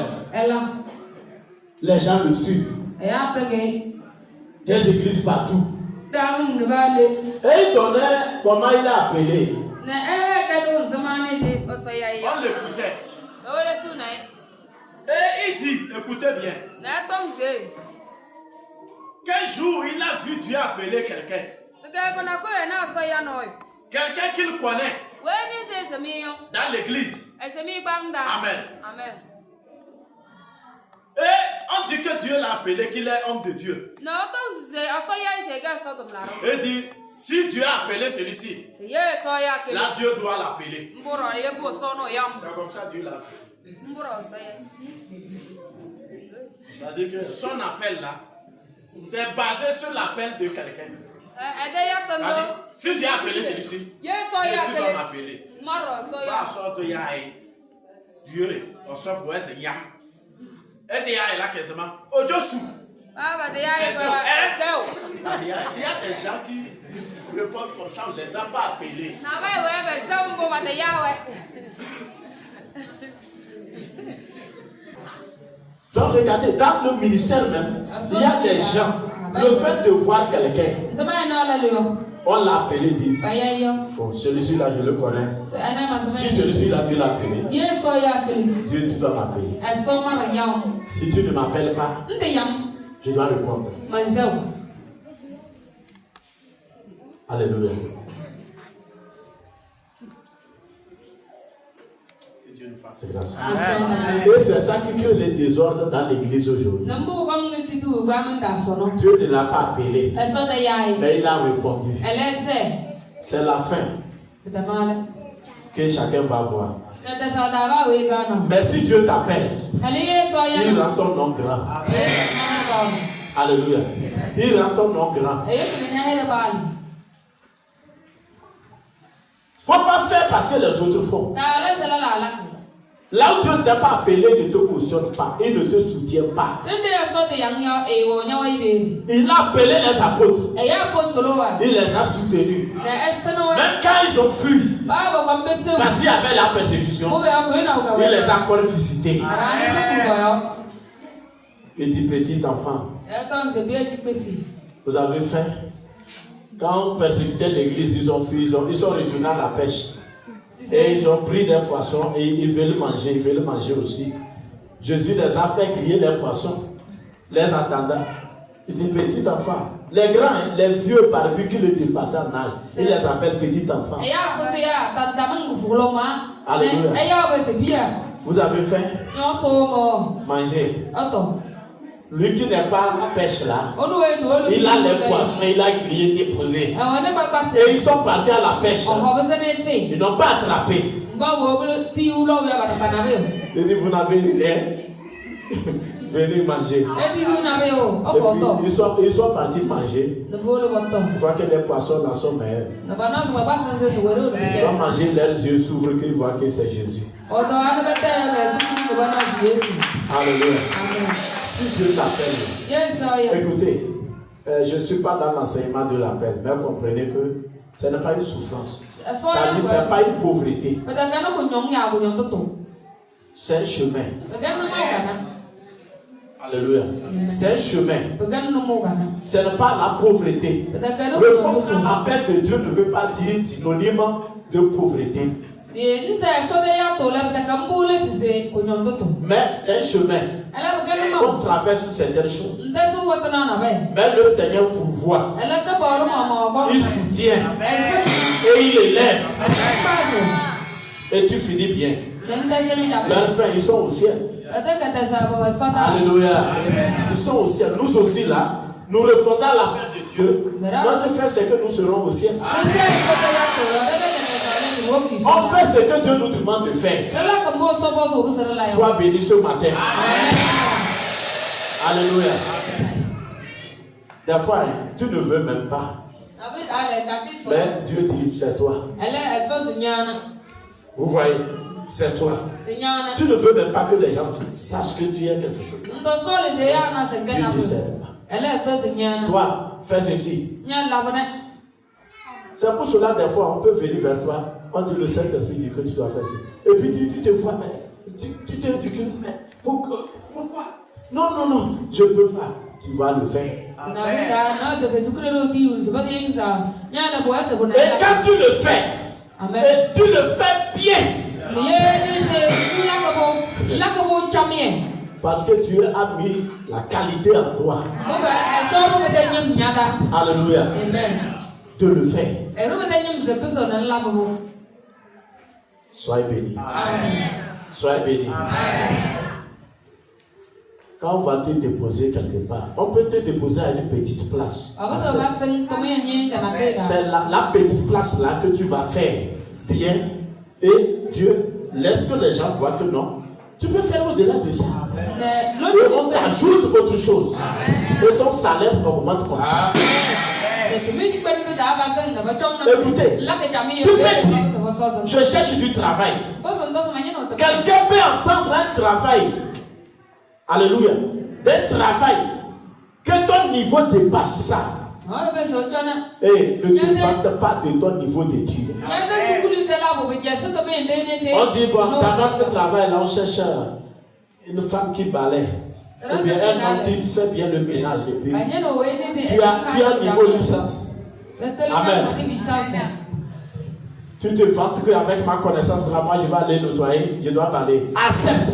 Les gens le suivent. Des églises partout. Et il donnait comment il a appelé. On l'écoutait. Et il dit, écoutez bien. Quel jour il a vu Dieu appeler quelqu'un. Quelqu'un qu'il connaît. Dans l'église. Amen. Amen. Et on dit que Dieu l'a appelé, qu'il est homme de Dieu. Et dit, si Dieu a appelé celui-ci, là Dieu doit l'appeler. C'est comme ça Dieu l'a appelé. C'est-à-dire que son appel là, c'est basé sur l'appel de quelqu'un. Si Dieu a appelé celui-ci, Dieu doit m'appeler. Dieu, on sort pour être yam. Et il y a là quasiment Ojosu. Il y a des gens qui répondent comme ça, on ne les a pas appelés. Donc regardez, dans le ministère même, il y a des gens, le fait de voir quelqu'un, on l'a appelé, dit, oh, celui-ci là je le connais. Si celui-ci là Dieu l'a appelé, Dieu tu dois m'appeler. Si tu ne m'appelles pas, je dois répondre. Alléluia. Que Dieu nous fasse grâce. Et c'est ça qui crée les désordres dans l'église aujourd'hui. Dieu ne l'a pas appelé, mais il a répondu. C'est la fin que chacun va voir. Mais si Dieu t'appelle, il rend ton nom grand. Alléluia. Il rend ton nom grand. Faut pas faire parce que les autres font. Là où Dieu ne t'a pas appelé, il ne te cautionne pas, il ne te soutient pas. Il a appelé les apôtres. Il les a soutenus. Même quand ils ont fui, parce qu'il y avait la persécution, il les a encore visités. Il dit, petit enfant, vous avez faim? Quand on persécutait l'église, ils ont fui, ils sont retournés à la pêche. Et ils ont pris des poissons et ils veulent manger aussi. Jésus les a fait crier les poissons, les attendant. Il dit, petit enfant. Les grands, les vieux barbus qui le dépassaient en âge, il les appelle petit enfant. Alléluia. Vous avez faim? Mangez. Lui qui n'est pas à pêche là, il a les poissons, il a crié, déposé. Et ils sont partis à la pêche. Ils n'ont pas attrapé. Il dit, vous n'avez rien. Venez manger. Et puis, ils sont partis manger. Ils voient que les poissons là sont meilleurs. Ils vont manger, leurs yeux s'ouvrent, qu'ils voient que c'est Jésus. Alléluia. Si Dieu t'appelle, écoutez, je ne suis pas dans l'enseignement de l'appel, mais comprenez que ce n'est pas une souffrance. C'est-à-dire, ce n'est pas une pauvreté. C'est un chemin. Alléluia. C'est un chemin. Ce n'est pas la pauvreté. Le appel de Dieu ne veut pas dire synonyme de pauvreté. Mais c'est un chemin. qu'on traverse certaines choses. Mais le Seigneur pourvoit. Il soutient. Et il élève. Et tu finis bien. Leurs frères, ils sont au ciel. Alléluia. Ils sont au ciel. Nous aussi là, nous répondons à l'appel de Dieu. Notre frère, c'est que nous serons au ciel. On fait ce que Dieu nous demande de faire. Sois béni ce matin. Alléluia. Des fois, tu ne veux même pas. Mais Dieu dit, c'est toi. Vous voyez, c'est toi. Tu ne veux même pas que les gens sachent que tu es quelque chose. Dieu dit, c'est moi. Toi, fais ceci. C'est pour cela, des fois, on peut venir vers toi. On dit, le Saint-Esprit dit que tu dois faire ceci. Et puis tu te vois, mais tu te ridiculises, mais pourquoi? Non, je ne peux pas. Tu vas le faire. Et quand tu le fais, et tu le fais bien. Parce que Dieu a mis la qualité en toi. Alléluia. De le faire. Soyez bénis. Soyez bénis. Quand on va te déposer quelque part, on peut te déposer à une petite place. C'est la petite place là que tu vas faire bien. Et Dieu laisse que les gens voient que non. Tu peux faire au-delà de ça. Et on t'ajoute autre chose. Et ton salaire augmente comme ça. Écoutez, tu peux dire, je cherche du travail. Quelqu'un peut entendre un travail. Alléluia. Un travail. Que ton niveau dépasse ça. Et ne te vante pas de ton niveau d'études. On dit, bon, dans notre travail, là, on cherche une femme qui balaye. Ou bien un homme qui fait bien le ménage. Et puis, tu as un niveau licence. Amen. Tu te vantes qu'avec ma connaissance, là, moi, je vais aller nettoyer, je dois balayer. Accepte.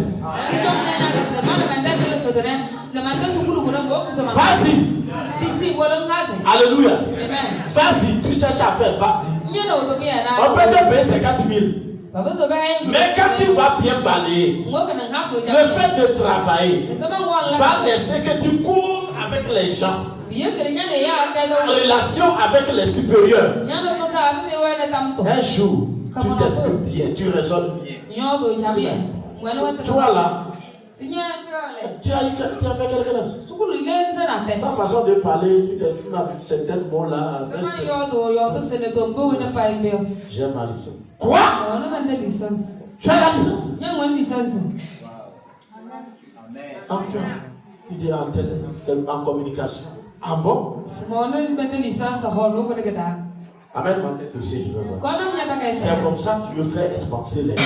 Vas-y. Alléluia. Vas-y, tu cherches à faire, vas-y. On peut te payer 50 000. Mais quand tu vas bien balayer, le fait de travailler va laisser que tu cours avec les gens. En relation avec les supérieurs. Un jour, tu t'exprimes bien, tu raisonnes bien. Toi là, tu as fait quelque chose. Ta façon de parler, tu t'exprimes avec certains mots là. J'ai ma licence. Quoi? Tu as la licence? En quoi? Tu dis en communication. Ah bon? Amène ma tête aussi, je veux voir. C'est comme ça que tu veux faire expanser les gens.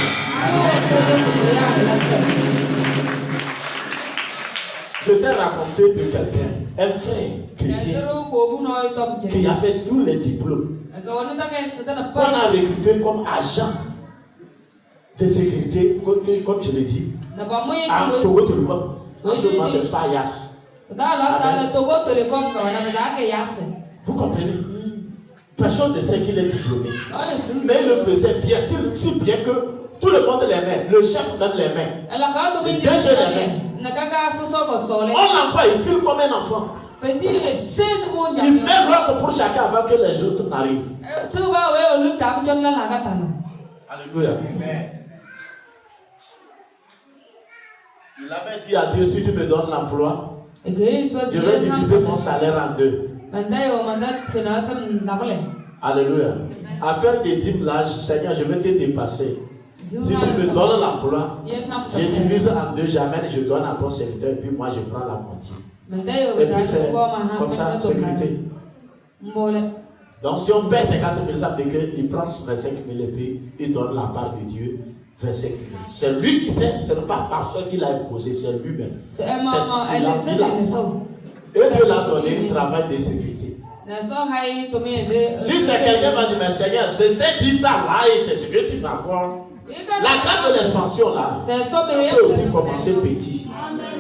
Je t'ai raconté de quelqu'un, un frère chrétien, qui a fait tous les diplômes, qu'on a recruté comme agent de sécurité, comme je l'ai dit, à Togo Télécom. En ce moment, c'est pas Yass. Vous comprenez? Personne ne sait qu'il est diplômé. Mais il le faisait bien, si bien que tout le monde l'aimait. Le chef donne les mains. Le DG les mains. On l'enfant, il file comme un enfant. Il met l'ordre pour chacun avant que les autres n'arrivent. Alléluia. Il avait dit à Dieu, si tu me donnes l'emploi, je vais diviser mon salaire en deux. Alléluia. À faire des dîmes là, Seigneur, je vais te dépasser. Si tu me donnes l'emploi, je divise en deux, j'amène, je donne à ton serviteur, et puis moi je prends la moitié. Et puis c'est comme ça, sécurité. Donc si on paie 50 000, ça veut dire qu'il prend 25 000 et puis il donne la part de Dieu. 25 000. C'est lui qui sait, ce n'est pas personne qui l'a imposé, c'est lui-même. C'est il a et Dieu l'a donné un travail de sécurité. Si c'est quelqu'un qui m'a dit, mais Seigneur, c'était dit ça là et c'est ce que tu m'accordes. La grâce de l'expansion là, ça peut aussi commencer petit. Amen.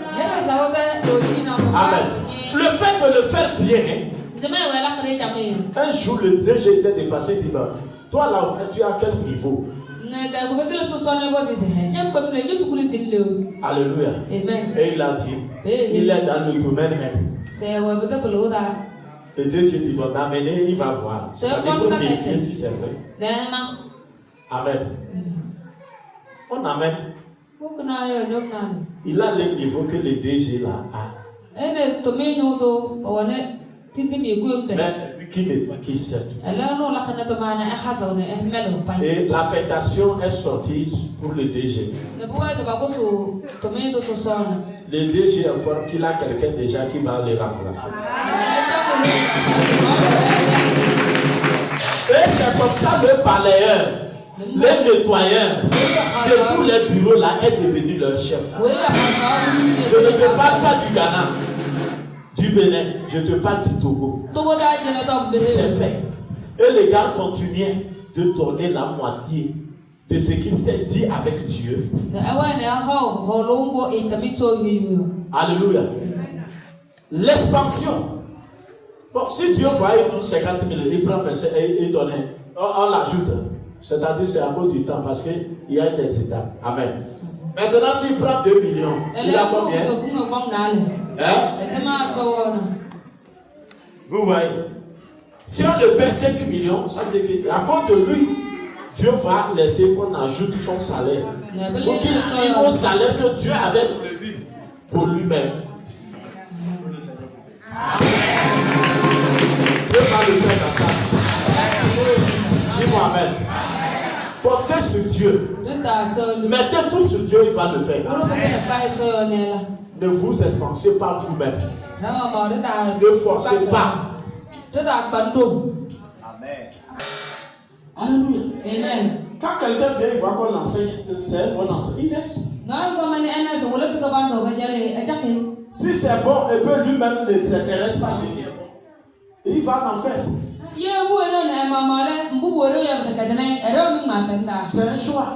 Le fait de le faire bien, un jour le DG était dépassé, il dit, toi là, tu es à quel niveau? Alléluia. Amen. Et il a dit, il est dans le domaine même. Le DG dit, bon, d'amener, il va voir. C'est-à-dire pour vérifier si c'est vrai. Amen. On amène. Il a le niveau que le DG là a. Mais c'est lui qui sert. Et l'affectation est sortie pour le DG. Le DG informe qu'il a quelqu'un déjà qui va le remplacer. Et c'est comme ça le balayeur, le nettoyeur de tous les bureaux là est devenu leur chef. Je ne te parle pas du Ghana, du Bénin, je te parle du Togo. C'est fait. Et les gars continuaient de donner la moitié de ce qu'il s'est dit avec Dieu. Alléluia. L'expansion. Bon, si Dieu voyait 50 000, il prend 25 et il donne. On l'ajoute. C'est-à-dire c'est à cause du temps parce qu'il y a des étapes. Amen. Maintenant, s'il prend 2 millions, il a combien? Hein? Vous voyez? Si on le paie 5 millions, ça veut dire qu'à cause de lui, Dieu va laisser qu'on ajoute son salaire. Pour qu'il arrive au salaire que Dieu avait prévu pour lui-même. Dieu va le faire comme ça. Dis-moi Amen. Portez sur Dieu. Mettez tout sur Dieu, il va le faire. Ne vous expansez pas vous-même. Ne forcez pas. Amen. Alléluia. Amen. Quand quelqu'un vient, il voit qu'on enseigne, c'est un bon enseignant. Il laisse. Si c'est bon, et que lui-même ne s'intéresse pas à ce qui est bon, il va en faire. C'est un choix.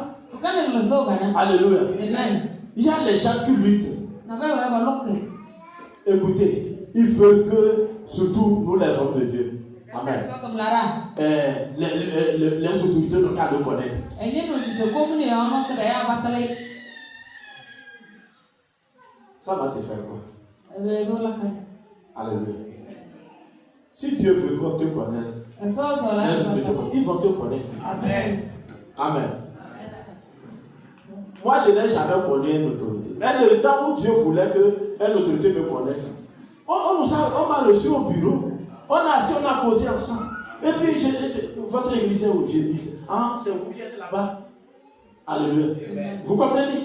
Alléluia. Amen. Il y a les gens qui luttent. Écoutez, il faut que, surtout nous les hommes de Dieu, amen, les autorités n'ont qu'à le connaître. Ça va te faire quoi? Alléluia. Si Dieu veut qu'on te connaisse, ils vont te connaître. Amen. Amen. Moi, je n'ai jamais connu une autorité. Mais le temps où Dieu voulait qu'une autorité me connaisse, on m'a reçu au bureau. On a causé ensemble. Et puis, votre église est où? Je dis, c'est vous qui êtes là-bas. Alléluia. Vous comprenez?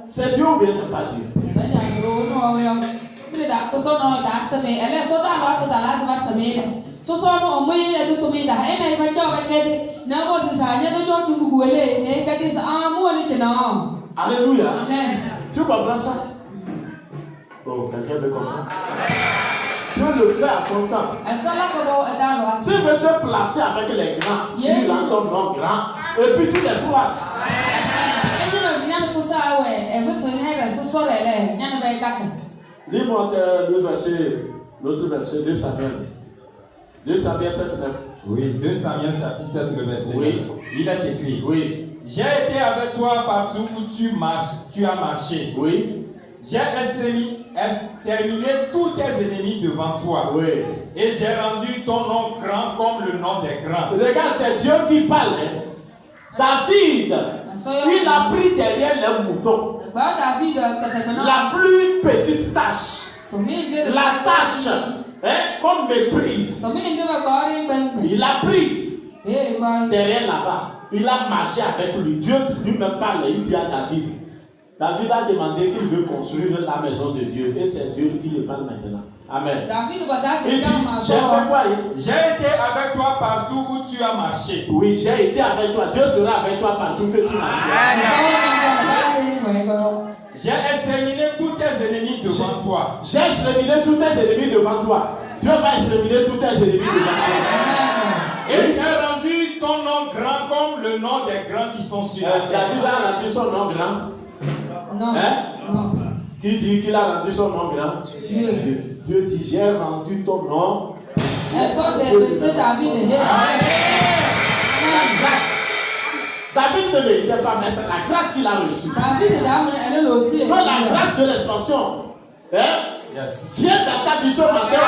C'est Dieu ou bien c'est pas Dieu? Alléluia. Tu comprends ça? Bon, quelqu'un veut comprendre? Dieu le fait à son temps. S'il veut te placer avec les grands, il entend non grand. Et puis tu les croises. Lis-moi l'autre verset, 2 Samuel. 2 Samuel 7, 9. Oui, 2 Samuel chapitre 7, le verset 9. Oui. Il est écrit. Oui. J'ai été avec toi partout où tu as marché. Oui. J'ai exterminé tous tes ennemis devant toi. Oui. Et j'ai rendu ton nom grand comme le nom des grands. Regarde, c'est Dieu qui parle. David, il a pris derrière les moutons la plus petite tâche. La tâche qu'on méprise. Il a pris derrière là-bas. Il a marché avec lui. Dieu lui-même parle. Il dit à David. David a demandé qu'il veut construire la maison de Dieu. Et c'est Dieu qui le parle maintenant. Amen. Il dit, j'ai fait quoi? J'ai été avec toi partout où tu as marché. Oui, j'ai été avec toi. Dieu sera avec toi partout que tu marches. J'ai exterminé tous tes ennemis devant toi. J'ai exterminé tous tes ennemis devant toi. Dieu va exterminer tous tes ennemis devant toi. Et j'ai rendu ton nom grand comme le nom des grands qui sont sur la terre. David a rendu son nom grand. Non. Hein? Non. Qui dit qu'il a rendu son nom grand? Dieu. Dieu dit, j'ai rendu ton nom. David ne méritait pas, mais c'est la grâce qu'il a reçue. Quand la grâce de l'expansion vient dans ta vie ce matin,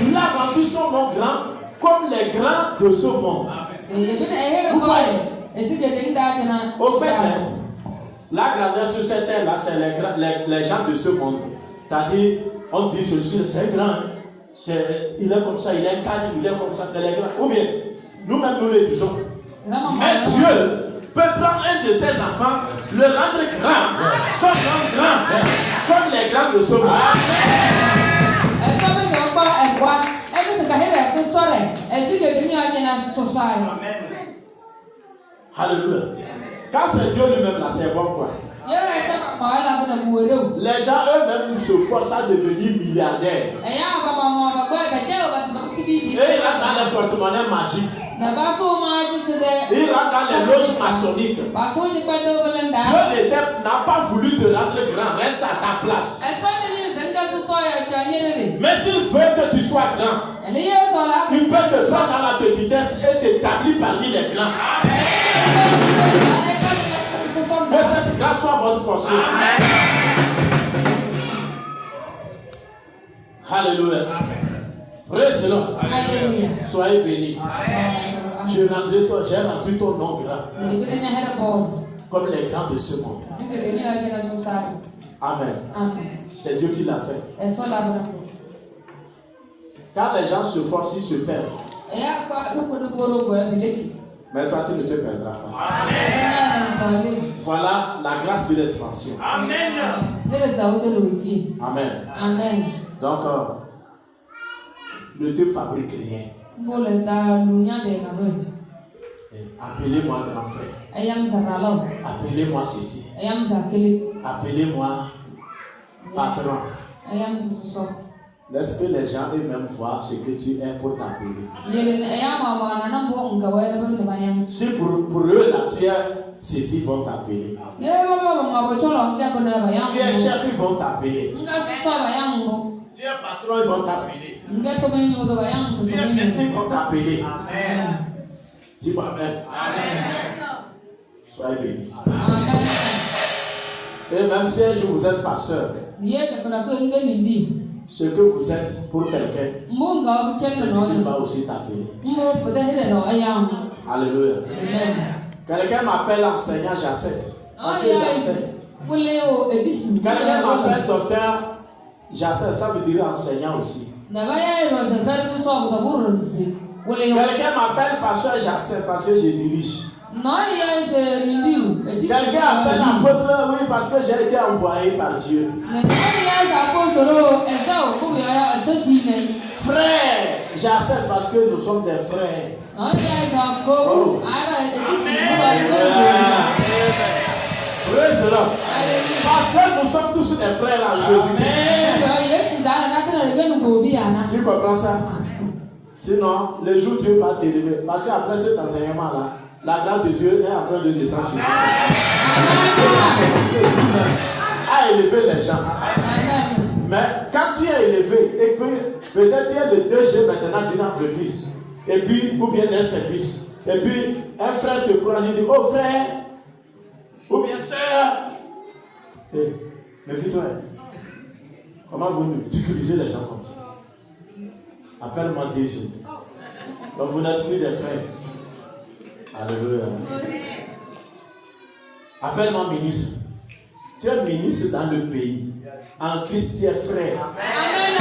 il a rendu son nom grand comme les grands de ce monde. Vous voyez? Au fait, la grandeur sur cette terre-là, c'est les gens de ce monde. C'est-à-dire, on dit celui-ci, c'est grand. Il est comme ça, il est cadre, il est comme ça, c'est les grands. Ou bien, nous-mêmes nous le disons. Mais Dieu peut prendre un de ses enfants, le rendre grand, son nom grand, comme les grands de ce monde. Alléluia. Quand c'est Dieu lui-même là, c'est bon quoi. Les gens eux-mêmes se forcent à devenir milliardaires. Et il rentre dans les porte-monnaies magiques. Il rentre dans les loges maçonniques. Dieu n'a pas voulu te rendre grand, reste à ta place. Mais s'il veut que tu sois grand, il peut te prendre dans la petitesse et t'établir parmi les grands. Que cette grâce soit votre portion. Alléluia. Praise the Lord. Soyez bénis. J'ai rendu ton nom grand. Comme les grands de ce monde. Amen. C'est Dieu qui l'a fait. Quand les gens se forcent, ils se perdent. Mais toi, tu ne te perdras pas. Amen. Voilà la grâce de l'expansion. Amen. Amen. Amen. Donc, ne te fabrique rien. Appelez-moi grand frère. Appelez-moi ceci. Appelez-moi patron. Laisse que les gens eux-mêmes voient ce que tu es pour t'appeler. Si pour eux là tu es ceci, ils vont t'appeler. Tu es chef, ils vont t'appeler. Tu es patron, ils vont t'appeler. Tu es maître, ils vont t'appeler. Amen. Dis-moi Amen. Amen. Soyez bénis. Amen. Et même si un jour vous êtes pasteur, ce que vous êtes pour quelqu'un, c'est ce qu'il va aussi t'appeler. Alléluia. Quelqu'un m'appelle enseignant, j'accepte. Parce que j'enseigne. Quelqu'un m'appelle docteur, j'accepte. Ça veut dire enseignant aussi. Quelqu'un m'appelle pasteur, j'accepte parce que je dirige. Quelqu'un appelle apôtre, oui, parce que j'ai été envoyé par Dieu. Frère, j'accepte parce que nous sommes des frères. Oh. Praise the Lord. Parce que nous sommes tous des frères en Jésus. Tu comprends ça? Sinon, le jour Dieu va t'élever. Parce qu'après cet enseignement-là, la grâce de Dieu est en train de descendre sur nous. À élever les gens. Mais quand tu es élevé, et puis peut-être tu es le DG maintenant d'une entreprise, et puis, ou bien d'un service, et puis un frère te croise, il dit, oh frère, ou bien sœur, méfie-toi. Comment vous utilisez les gens comme ça? Appelle-moi DG. Donc vous n'êtes plus des frères. Alléluia. Appelle-moi ministre. Tu es ministre dans le pays. En Christ, tu es frère. Amen.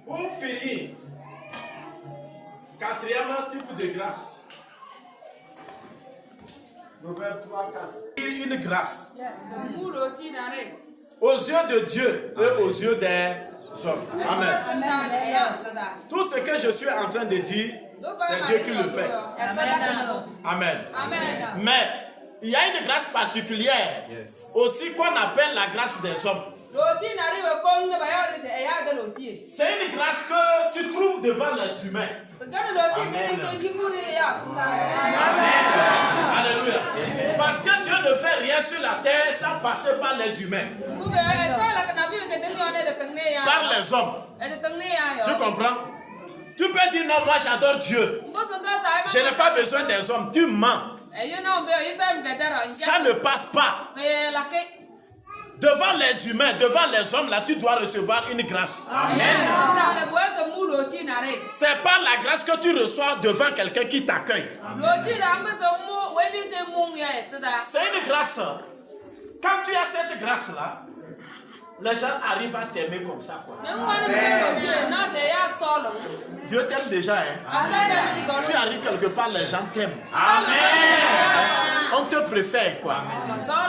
On finit. Quatrième type de grâce. Proverbe 3, 4. Une grâce. Aux yeux de Dieu et aux yeux des hommes. Amen. Tout ce que je suis en train de dire, c'est Dieu qui le fait. Amen. Mais il y a une grâce particulière aussi qu'on appelle la grâce des hommes. C'est une grâce que tu trouves devant les humains. Amen. Alléluia. Parce que Dieu ne fait rien sur la terre sans passer par les humains. Par les hommes. Tu comprends? Tu peux dire non, moi j'adore Dieu. Je n'ai pas besoin des hommes. Tu mens. Ça ne passe pas. Devant les humains, devant les hommes, là, tu dois recevoir une grâce. Amen. C'est pas la grâce que tu reçois devant quelqu'un qui t'accueille. C'est une grâce. Quand tu as cette grâce-là, les gens arrivent à t'aimer comme ça, quoi. Dieu t'aime déjà, hein. Tu arrives quelque part, les gens t'aiment. Amen. On te préfère, quoi.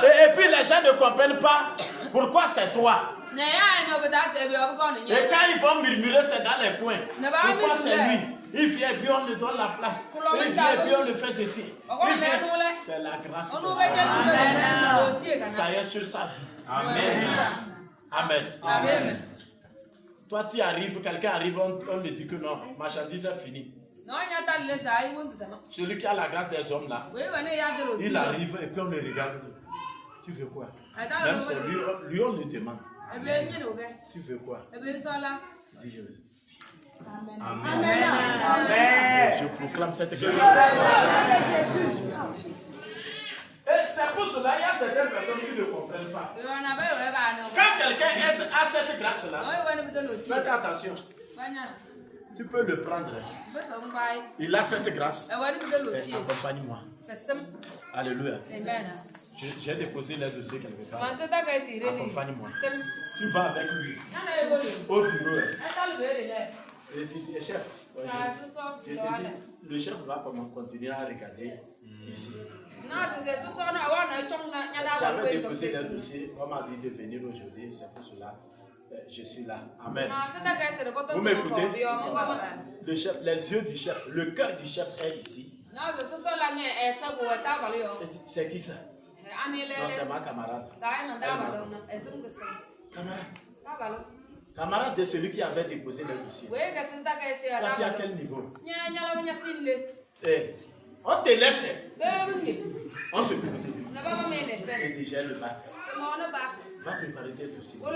Et puis les gens ne comprennent pas pourquoi c'est toi. Et quand ils vont murmurer, c'est dans les coins. Pourquoi c'est lui? Il vient et puis on lui donne la place. Il vient et puis on lui fait ceci. C'est la grâce de Dieu. Ça y est sur sa vie. Amen. Amen. Amen. Toi, tu arrives, quelqu'un arrive, on lui dit que non, marchandise est finie. Celui qui a la grâce des hommes là, il arrive et puis on le regarde. Tu veux quoi? Même c'est lui on lui demande. Tu veux quoi? Dis je veux. Amen. Amen. Je proclame cette grâce. Et c'est pour cela qu'il y a certaines personnes qui ne comprennent pas. Quand quelqu'un a cette grâce-là, faites attention. Tu peux le prendre. Il a cette grâce. Accompagne-moi. Alléluia. J'ai déposé les dossiers quelque part. Accompagne-moi. Tu vas avec lui au bureau. Et tu dis, chef, je te dis, le chef va continuer à regarder ici. J'avais déposé les dossiers, on m'a dit de venir aujourd'hui, c'est pour cela. Je suis là. Amen. Vous m'écoutez? Le chef, les yeux du chef, le cœur du chef est ici. C'est qui ça? Non, c'est ma camarade. Camarade de celui qui avait déposé le dossier. Toi, tu es à quel niveau? On te laisse. On se coupe. Et déjà le bac. Va préparer tes dossiers. On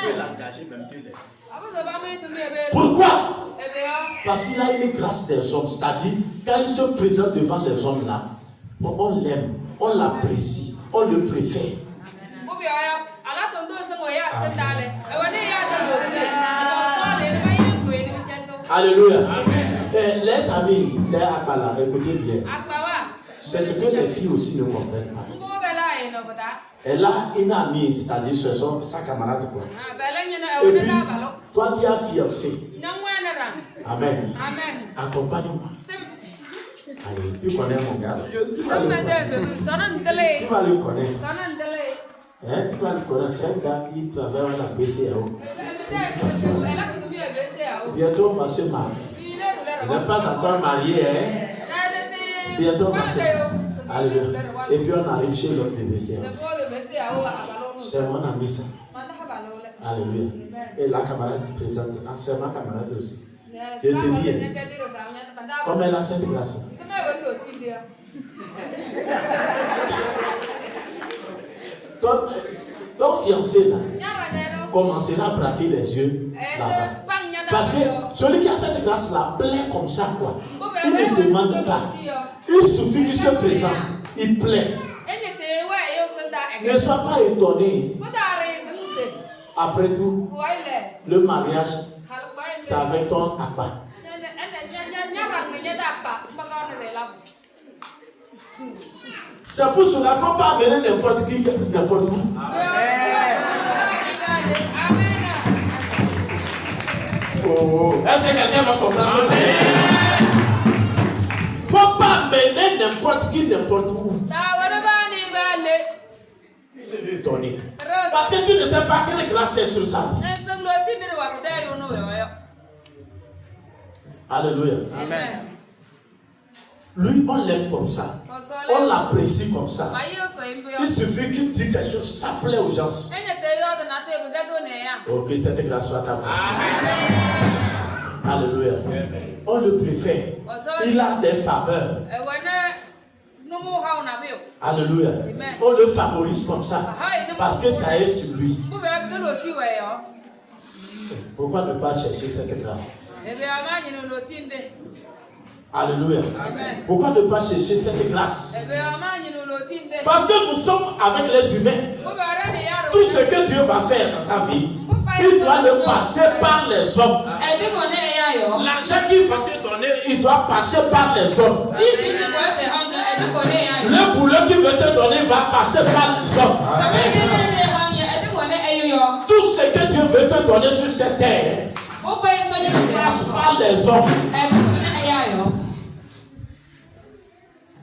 peut l'engager, même tu laisses. Pourquoi? Parce qu'il a une grâce des hommes. C'est-à-dire, quand il se présente devant les hommes là, on l'aime, on l'apprécie, on le préfère. Alléluia. Les amis, les Akbala, écoutez bien. C'est ce que les filles aussi ne comprennent pas. Elle a une amie, c'est-à-dire sa camarade. Quoi. Et puis, toi qui as fiancé. Amen. Accompagne-moi. Allez, tu connais mon gars. Tu vas le connaître. Hein, tu vas le connaître. C'est un gars qui travaille à la BCAO. Bientôt on va se marier. Il n'est pas encore marié, hein? Bientôt on va se marier. Alléluia. Et puis on arrive chez l'autre de BCAO. C'est mon ami ça. Alléluia. Et la camarade qui présente, c'est ma camarade aussi. Je te dis, comme elle a cette grâce. Ton fiancé là commencera à braquer les yeux là-bas. Parce que celui qui a cette grâce là plaît comme ça quoi. Il ne demande pas. Il suffit qu'il se présente. Il plaît. Ne sois pas étonné. Après tout, le mariage, c'est avec ton appart. C'est pour cela qu'il ne faut pas amener n'importe qui, n'importe où. Oh. Est-ce que quelqu'un va comprendre? Il ne faut n'importe qui, n'importe où. Je vais étonner. Parce que tu ne sais pas quelle grâce est sur sa vie. Alléluia. Amen. Lui, on l'aime comme ça. On l'apprécie comme ça. Il suffit qu'il dise quelque chose, ça plaît aux gens. Ok, cette grâce soit à vous. Alléluia. On le préfère. Il a des faveurs. Alléluia. On le favorise comme ça. Parce que ça est sur lui. Pourquoi ne pas chercher cette grâce? Alléluia. Pourquoi ne pas chercher cette grâce? Parce que nous sommes avec les humains. Tout ce que Dieu va faire dans ta vie, il doit le passer par les hommes. L'argent qu'il va te donner, il doit passer par les hommes. Le boulot qu'il veut te donner va passer par les hommes. Tout ce que Dieu veut te donner sur cette terre passe par les hommes.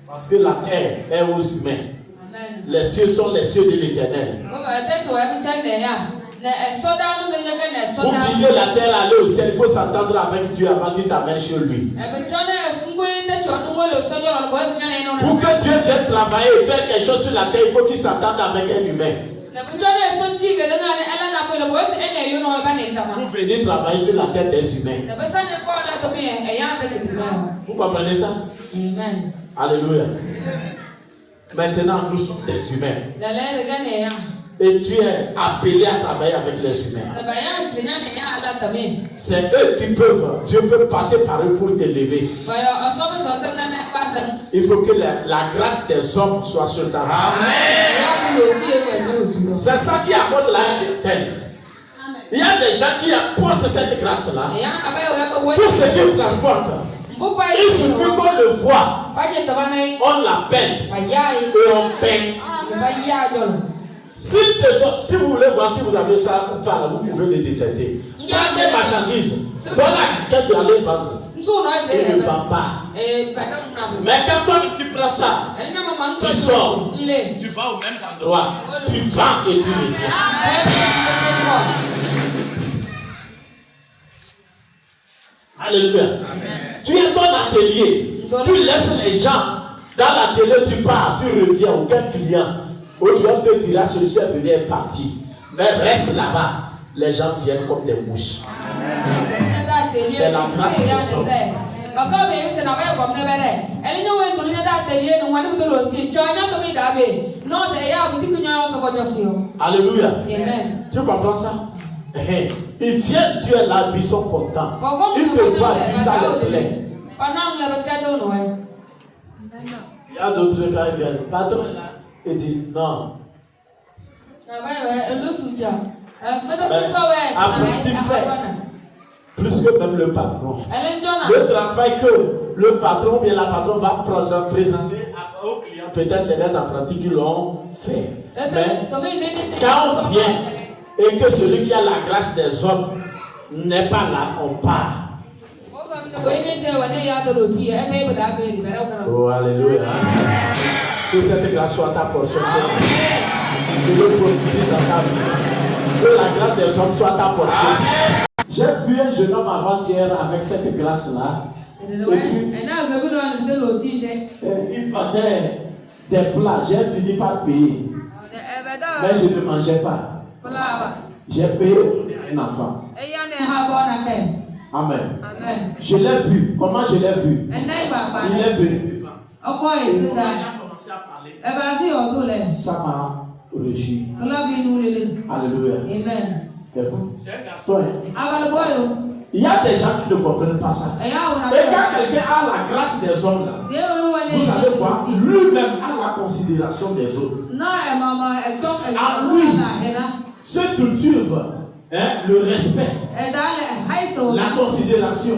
Parce que la terre est aux humains. Les cieux sont les cieux de l'Éternel. Pour quitter la terre, aller au ciel, il faut s'entendre avec Dieu avant qu'il t'amène chez lui. Pour que Dieu vienne travailler et faire quelque chose sur la terre, il faut qu'il s'entende avec un humain. Pour venir travailler sur la tête des humains. Vous comprenez ça? Amen. Alléluia. Maintenant, nous sommes des humains. Et tu es appelé à travailler avec les humains. C'est eux qui peuvent, Dieu peut passer par eux pour t'élever. Il faut que la grâce des hommes soit sur ta vie. C'est ça qui apporte la vie. Il y a des gens qui apportent cette grâce-là. Tout ce qu'ils transportent, il suffit qu'on le voit, on l'appelle et on paye. Si vous voulez voir si vous avez ça ou pas, vous pouvez le détecter. Prends des marchandises, donne à quelqu'un de aller vendre. Il ne vend pas. Mais quand toi tu prends ça, tu sors, tu vas au même endroit, tu vends et tu reviens. Alléluia. Tu es ton atelier, tu laisses les gens dans l'atelier, tu pars, tu reviens, aucun client. Au lieu on te dira celui-ci est venu, est parti. Mais reste là-bas, les gens viennent comme des mouches. C'est la grâce de Dieu. Alléluia. Amen. Tu comprends ça? Ils viennent, tu es là, ils sont contents. Ils te voient, puis ça leur plaît. Il y a d'autres gars qui viennent. Patron est là. Il dit non. Plus que même le patron. Le travail que le patron ou la patronne va présenter aux clients, peut-être c'est les apprentis qui l'ont fait. Mais quand on vient et que celui qui a la grâce des hommes n'est pas là, on part. Oh, alléluia. Que cette grâce soit ta portion. Je veux profiter dans ta vie. Que la grâce des hommes soit ta portion. J'ai vu un jeune homme avant-hier avec cette grâce-là. Et puis, il vendait des plats. J'ai fini par payer. Mais je ne mangeais pas. J'ai payé un enfant. Amen. Je l'ai vu. Comment je l'ai vu? Il est venu devant. Il a commencé à parler. Ça m'a réjoui. Alléluia. Amen. C'est un garçon. Il y a des gens qui ne comprennent pas ça. Et quand quelqu'un a la grâce des hommes, là, vous allez voir, lui-même a la considération des autres. En lui, se cultive le respect, la considération.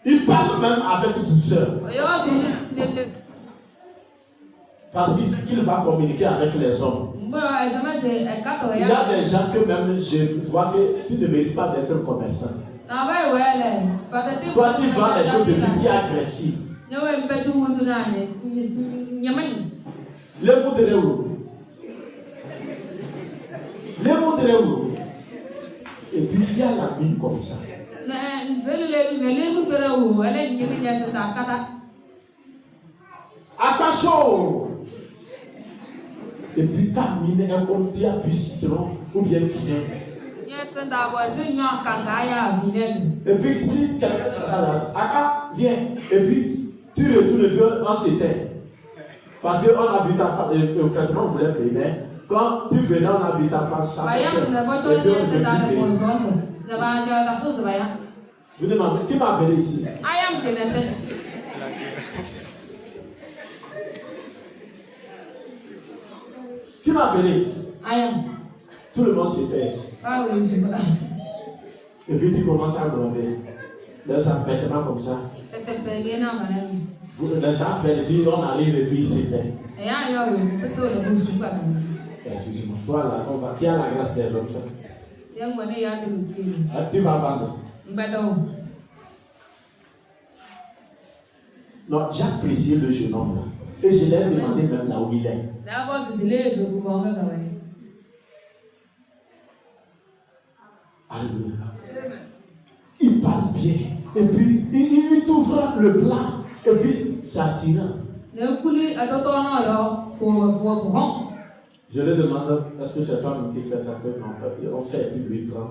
Il parle même avec douceur. Parce qu'il sait qu'il va communiquer avec les hommes. Il y a des gens que même je vois que tu ne mérites pas d'être commerçant. Toi, tu vends les choses et puis tu es agressif. Et puis il y a la mine comme ça. Attention! Et puis ta mine est comme tu as du citron ou bien vinaigre. Et puis si quelqu'un s'en là, Aka, viens. Et puis tu retournes bien en s'éteint. Parce qu'on a vu ta face, au fait, on voulait payer, mais quand tu venais, on a vu ta face. Vous demandez, qui m'a appelé ici? Qui m'a appelé? Tout le monde se paie. Et puis tu commences à gronder. Là, ça pète comme ça. Les gens appellent, on arrive et puis il se paie. Excuse-moi. Toi là, on va. Qui a la grâce des hommes? Tu vas vendre. Non, j'ai apprécié le jeune homme là. Et je l'ai demandé même là où il est. Alléluia. Il parle bien. Et puis, il t'ouvre le plat. Et puis, ça tire. Je lui demande, est-ce que c'est toi qui fais ça? On fait, et puis lui prend.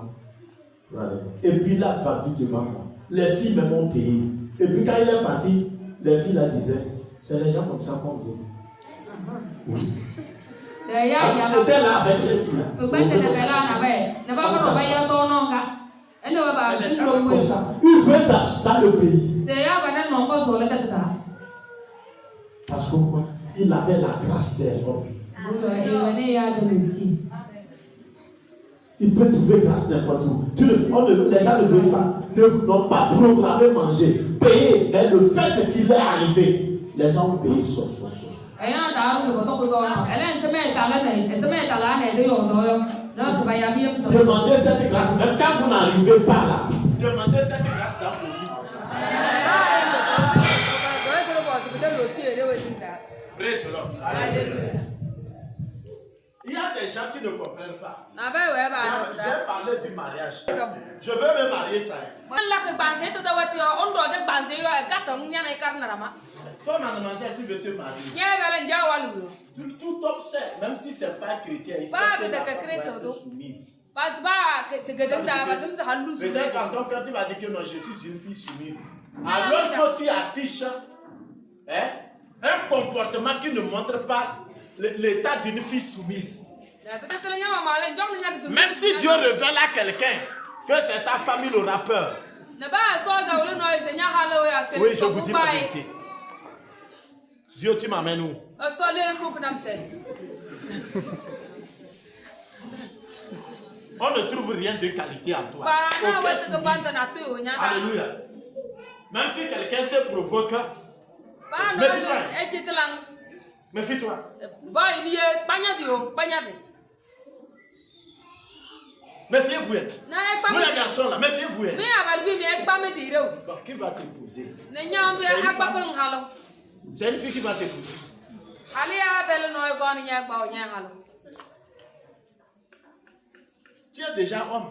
Et puis, il a parti devant moi. Les filles même ont payé. Et puis, quand il est parti, les filles la disaient, c'est les gens comme ça qu'on veut. Oui. J'étais là avec les filles. C'est des gens comme ça. Ils veulent dans le pays. Parce que quoi? Il avait la grâce des hommes. Il peut trouver grâce n'importe où. Les gens ne veulent pas, n'ont pas programmé manger, payer, mais le fait qu'il est arrivé, les gens ont payé sauce. Demandez cette grâce, même quand vous n'arrivez pas là, demandez cette grâce dans vos vies. Praise the Lord. Il y a des gens qui ne comprennent pas. J'ai parlé du mariage. Je veux me marier ça. Toi, maintenant, tu veux te marier. Tout homme sait, même si ce n'est pas chrétien, il sait que tu es soumise. Peut-être quand tu vas dire que non, je suis une fille soumise. Alors que tu affiches un comportement qui ne montre pas l'état d'une fille soumise. Même si Dieu révèle à quelqu'un que c'est ta famille, il aura peur. Oui, je vous dis la vérité. Dieu, tu m'amènes où? On ne trouve rien de qualité en toi. Alléluia. Même si quelqu'un te provoque, méfie-toi. Méfiez-vous. Vous les garçons là, méfiez-vous. Bon, qui va t'épouser? C'est une fille qui va t'épouser. Tu es déjà homme.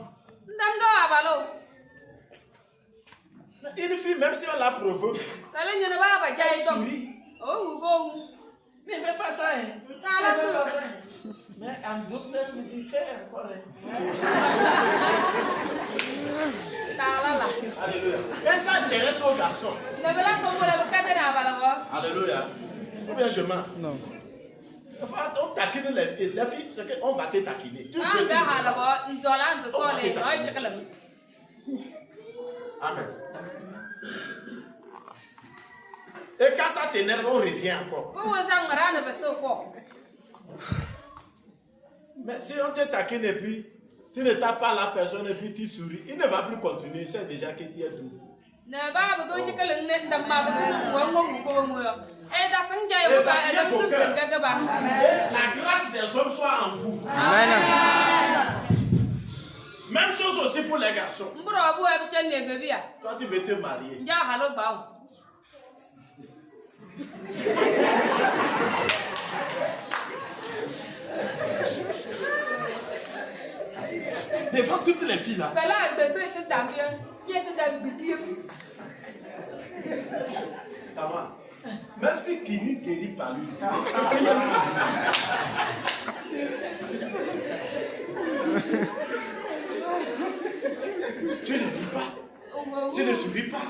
Une fille, même si on la provoque, elle sourit. Ne fais pas ça, hein. Ne fais pas ça. Mais un docteur me dit faire encore. Alléluia. Et ça intéresse aux garçons. Alléluia. Ou bien je mens. Non. On taquine les filles, on va te taquiner. Amen. Et quand ça t'énerve, on revient encore. Mais si on te taquine et puis tu ne tapes pas la personne et puis tu souris, il ne va plus continuer. Il sait déjà que tu es doux. La grâce des hommes soit en vous. Amen. Même chose aussi pour les garçons. Toi, tu veux te marier. Devant toutes les filles là. Même si Kini guérit par lui. Tu ne ris pas. Tu ne souris pas.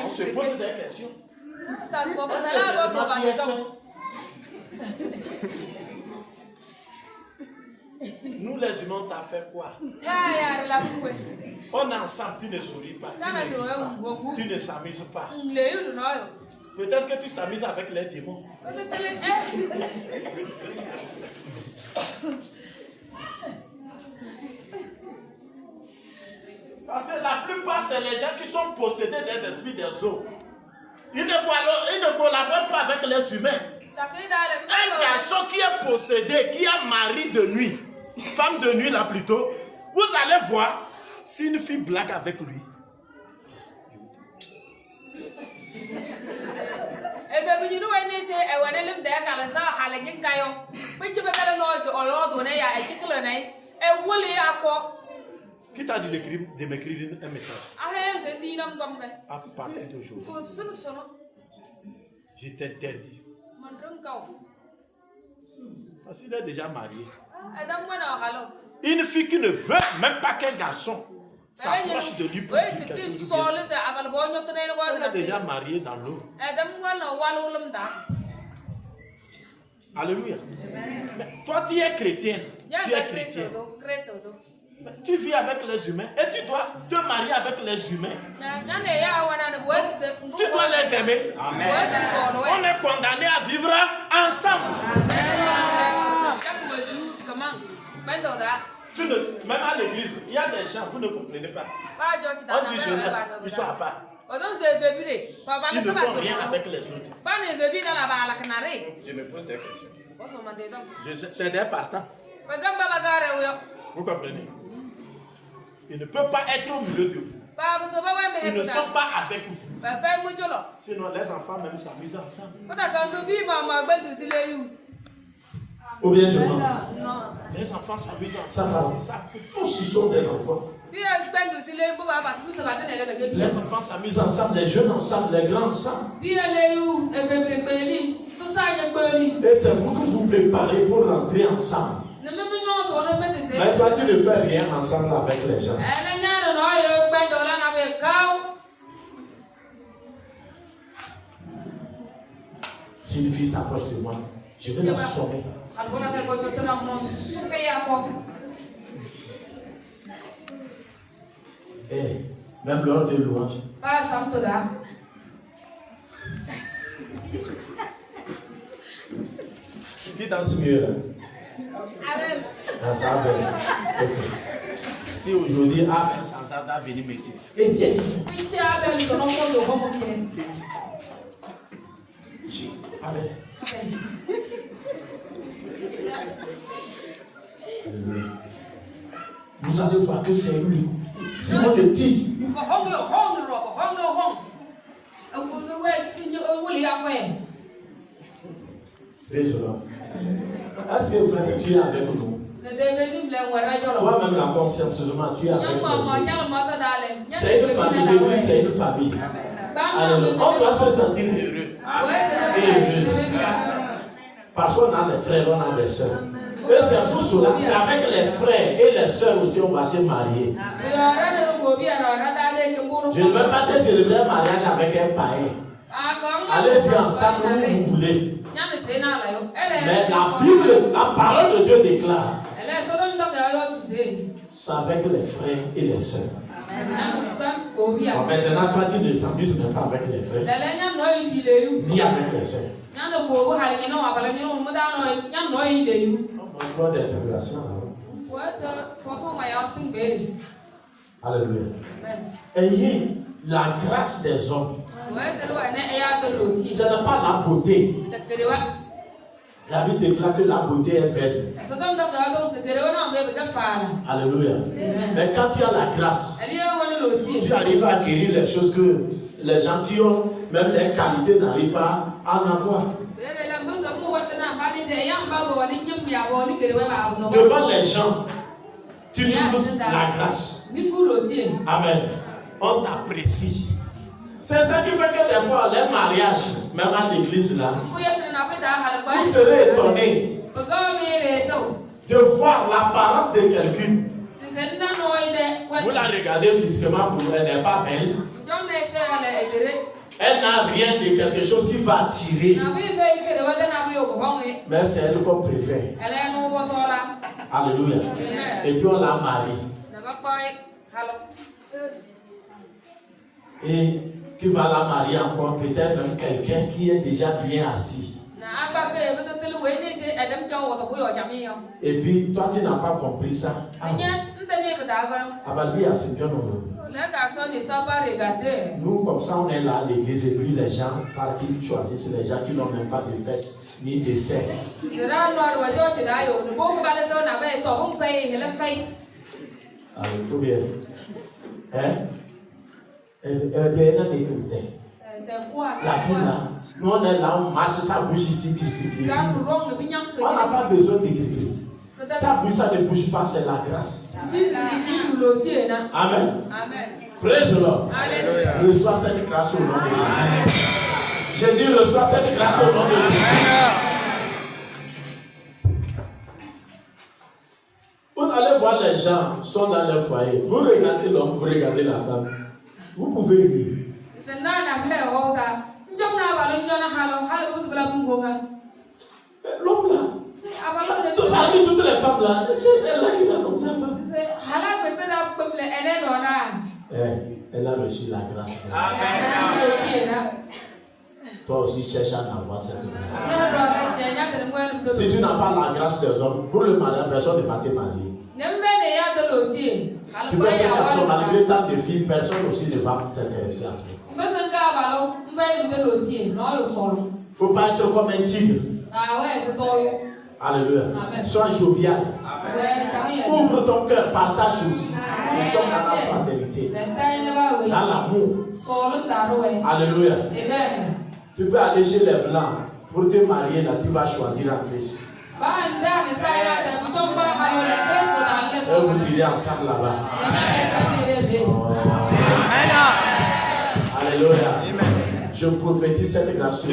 On se pose des questions. Nous les humains, t'as fait quoi? On est ensemble, tu ne souris pas. Tu ne s'amuses pas. Peut-être que tu s'amuses avec les démons. Parce que la plupart, c'est les gens qui sont possédés des esprits des eaux. Ils ne collaborent pas avec les humains. Un garçon qui est possédé, qui a mari de nuit, femme de nuit là plutôt, vous allez voir si une fille blague avec lui. Qui t'a dit de m'écrire un message? À partir d'aujourd'hui, je t'interdis. Parce qu'il est déjà marié. Une fille qui ne veut même pas qu'un garçon s'approche de lui pour dire quelque chose de bien. Elle est déjà mariée dans l'eau. Alléluia. Mais toi, tu es chrétien. Tu es chrétien. Tu vis avec les humains et tu dois te marier avec les humains. Tu dois les aimer. Amen. On est condamné à vivre ensemble. Même à l'église, il y a des gens, vous ne comprenez pas. On dit jeunesse, ils sont à part. Ils ne font rien avec les autres. Je me pose des questions. C'est des partants. Vous comprenez? Ils ne peuvent pas être au milieu de vous. Ils ne sont pas avec vous. Sinon, les enfants même s'amusent ensemble. Ou bien je mens. Les enfants s'amusent ensemble. Ils savent que tous ils sont des enfants. Les enfants s'amusent ensemble, les jeunes ensemble, les grands ensemble. Et c'est vous que vous préparez pour rentrer ensemble. Mais toi, tu ne fais rien ensemble avec les gens. Si une fille s'approche de moi, je vais la sommer. Et même lors de louange. Qui danse mieux là? Si aujourd'hui Amen Sansada venir métier. Eh bien. Amen. Vous allez voir que c'est lui. C'est moi le dit. Désolé. Est-ce que frère, tu es avec nous? Toi-même, la conscience, tu es avec nous. C'est une famille, l'église, c'est une famille. Alors, on doit se sentir heureux et heureuse. Parce qu'on a des frères, on a des soeurs. Et c'est pour cela, c'est avec les frères et les soeurs aussi, on va se marier. Je ne vais pas te célébrer un mariage avec un païen. Allez-y ensemble où vous voulez. Mais la Bible, la parole de Dieu déclare, c'est avec les frères et les sœurs. Maintenant, toi, tu ne s'amuses même pas avec les frères, ni avec les sœurs. On voit des interrogations. Alléluia. Ayez la grâce des hommes. Ce n'est pas la beauté. La Bible déclare que la beauté est vaine. Alléluia. Mais quand tu as la grâce, Tu arrives à acquérir les choses que les gens qui ont même les qualités n'arrivent pas à en avoir. Devant les gens, tu trouves la grâce. Amen. On t'apprécie. C'est ça qui fait que des fois, les mariages, même à l'église là, vous serez étonnés de voir l'apparence de quelqu'un. Vous la regardez physiquement pour elle n'est pas belle. Elle n'a rien de quelque chose qui va attirer. Mais c'est elle qu'on préfère. Alléluia. Et puis on la marie. Et qui va la marier encore, peut-être même quelqu'un qui est déjà bien assis. Et puis toi tu n'as pas compris ça. Nous comme ça on est là à l'église et puis les gens partent, ils choisissent les gens qui n'ont même pas de fesses ni de seins. Alléluia. Hein? La fille là, nous on est là, on marche, ça bouge ici. On n'a pas besoin d'écrire. Ça bouge, ça ne bouge pas, c'est la grâce. Amen. Praise the Lord. Reçois cette grâce au nom de Jésus. J'ai dit reçois cette grâce au nom de Jésus. Vous allez voir les gens sont dans leur foyer. Vous regardez l'homme, vous regardez la femme. Vous pouvez rire. L'homme là, parmi toutes les femmes là, c'est elle là qui a comme ça. Elle a reçu la grâce. Amen. Toi aussi cherche à avoir cette grâce. Si tu n'as pas la grâce des hommes, pour le mariage, personne ne va te marier. Tu peux être garçon, malgré tant de filles, personne aussi ne va s'intéresser à toi. Il ne faut pas être comme un tigre. Alléluia. Sois jovial. Ouvre ton cœur, partage aussi. Nous sommes dans la fraternité, dans l'amour. Alléluia. Tu peux aller chez les blancs pour te marier, là tu vas choisir un Christ. Et vous irez ensemble là-bas. Alléluia. Je prophétise cette grâce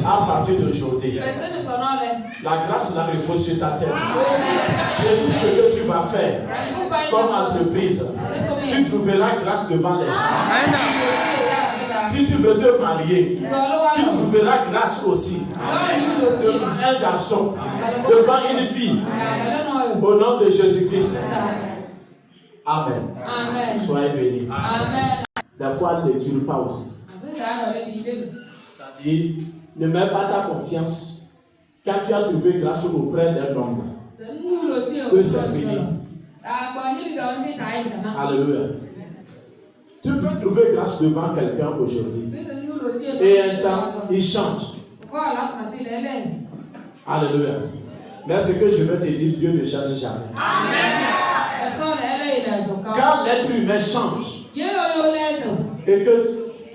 à partir d'aujourd'hui. La grâce la repose sur ta tête. C'est tout ce que tu vas faire comme entreprise. Tu trouveras grâce devant les gens. Si tu veux te marier, tu trouveras grâce aussi devant un garçon, devant une fille. Au nom de Jésus-Christ. Amen. Soyez bénis. La foi ne dure pas aussi. C'est-à-dire, ne mets pas ta confiance quand tu as trouvé grâce auprès d'un homme. Que c'est fini. Alléluia. Tu peux trouver grâce devant quelqu'un aujourd'hui. Et un temps, il change. Alléluia. Mais ce que je vais te dire, Dieu ne change jamais. Quand l'être humain change, et que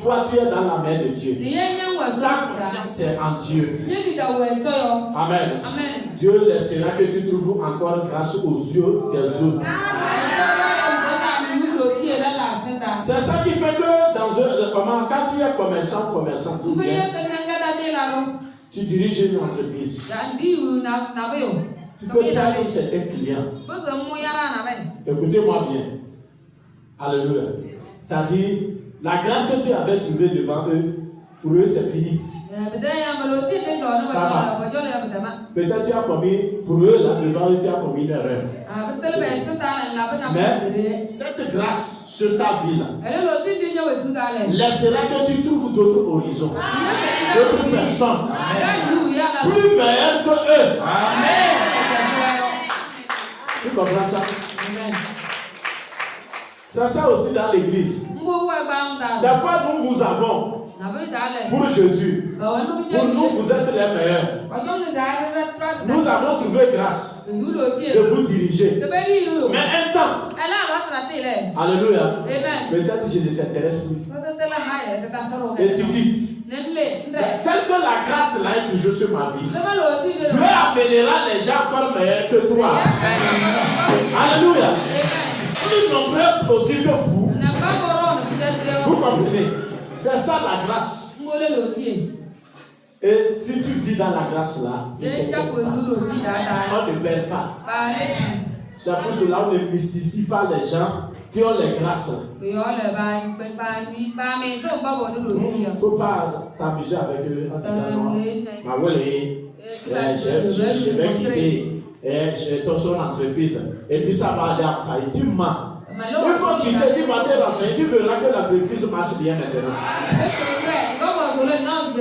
toi tu es dans la main de Dieu, ta confiance est en Dieu. Amen. Dieu laissera que tu trouves encore grâce aux yeux des autres. C'est ça qui fait que quand tu es commerçant, tu diriges une entreprise. Tu peux prendre certains clients. Écoutez-moi bien. Alléluia. C'est-à-dire, la grâce que tu avais trouvée devant eux, pour eux c'est fini. Ça va. Peut-être tu as commis, pour eux là, devant eux, tu as commis une erreur. Mais cette grâce sur ta vie là, laissera que tu trouves d'autres horizons, d'autres personnes, plus meilleures que eux. Amen. Tu comprends ça? C'est ça aussi dans l'église. Des fois, nous vous avons pour Jésus. Pour nous, vous êtes les meilleurs. Nous avons trouvé grâce de vous diriger. Mais un temps, Alléluia. Amen. Peut-être que je ne t'intéresse plus. Et tu quittes. Tel que la grâce là est toujours sur ma vie, Dieu amènera les gens encore meilleurs que toi. Alléluia. Plus nombreux possible que vous. Vous comprenez? C'est ça la grâce. Et si tu vis dans la grâce là, on ne perd pas. C'est pour cela qu'on ne mystifie pas les gens qui ont les grâces. Il ne faut pas t'amuser avec eux en disant non, je vais quitter ton entreprise et puis ça va aller à faillite. Tu mens. Il faut quitter, tu vas te renseigner, tu verras que l'entreprise marche bien maintenant.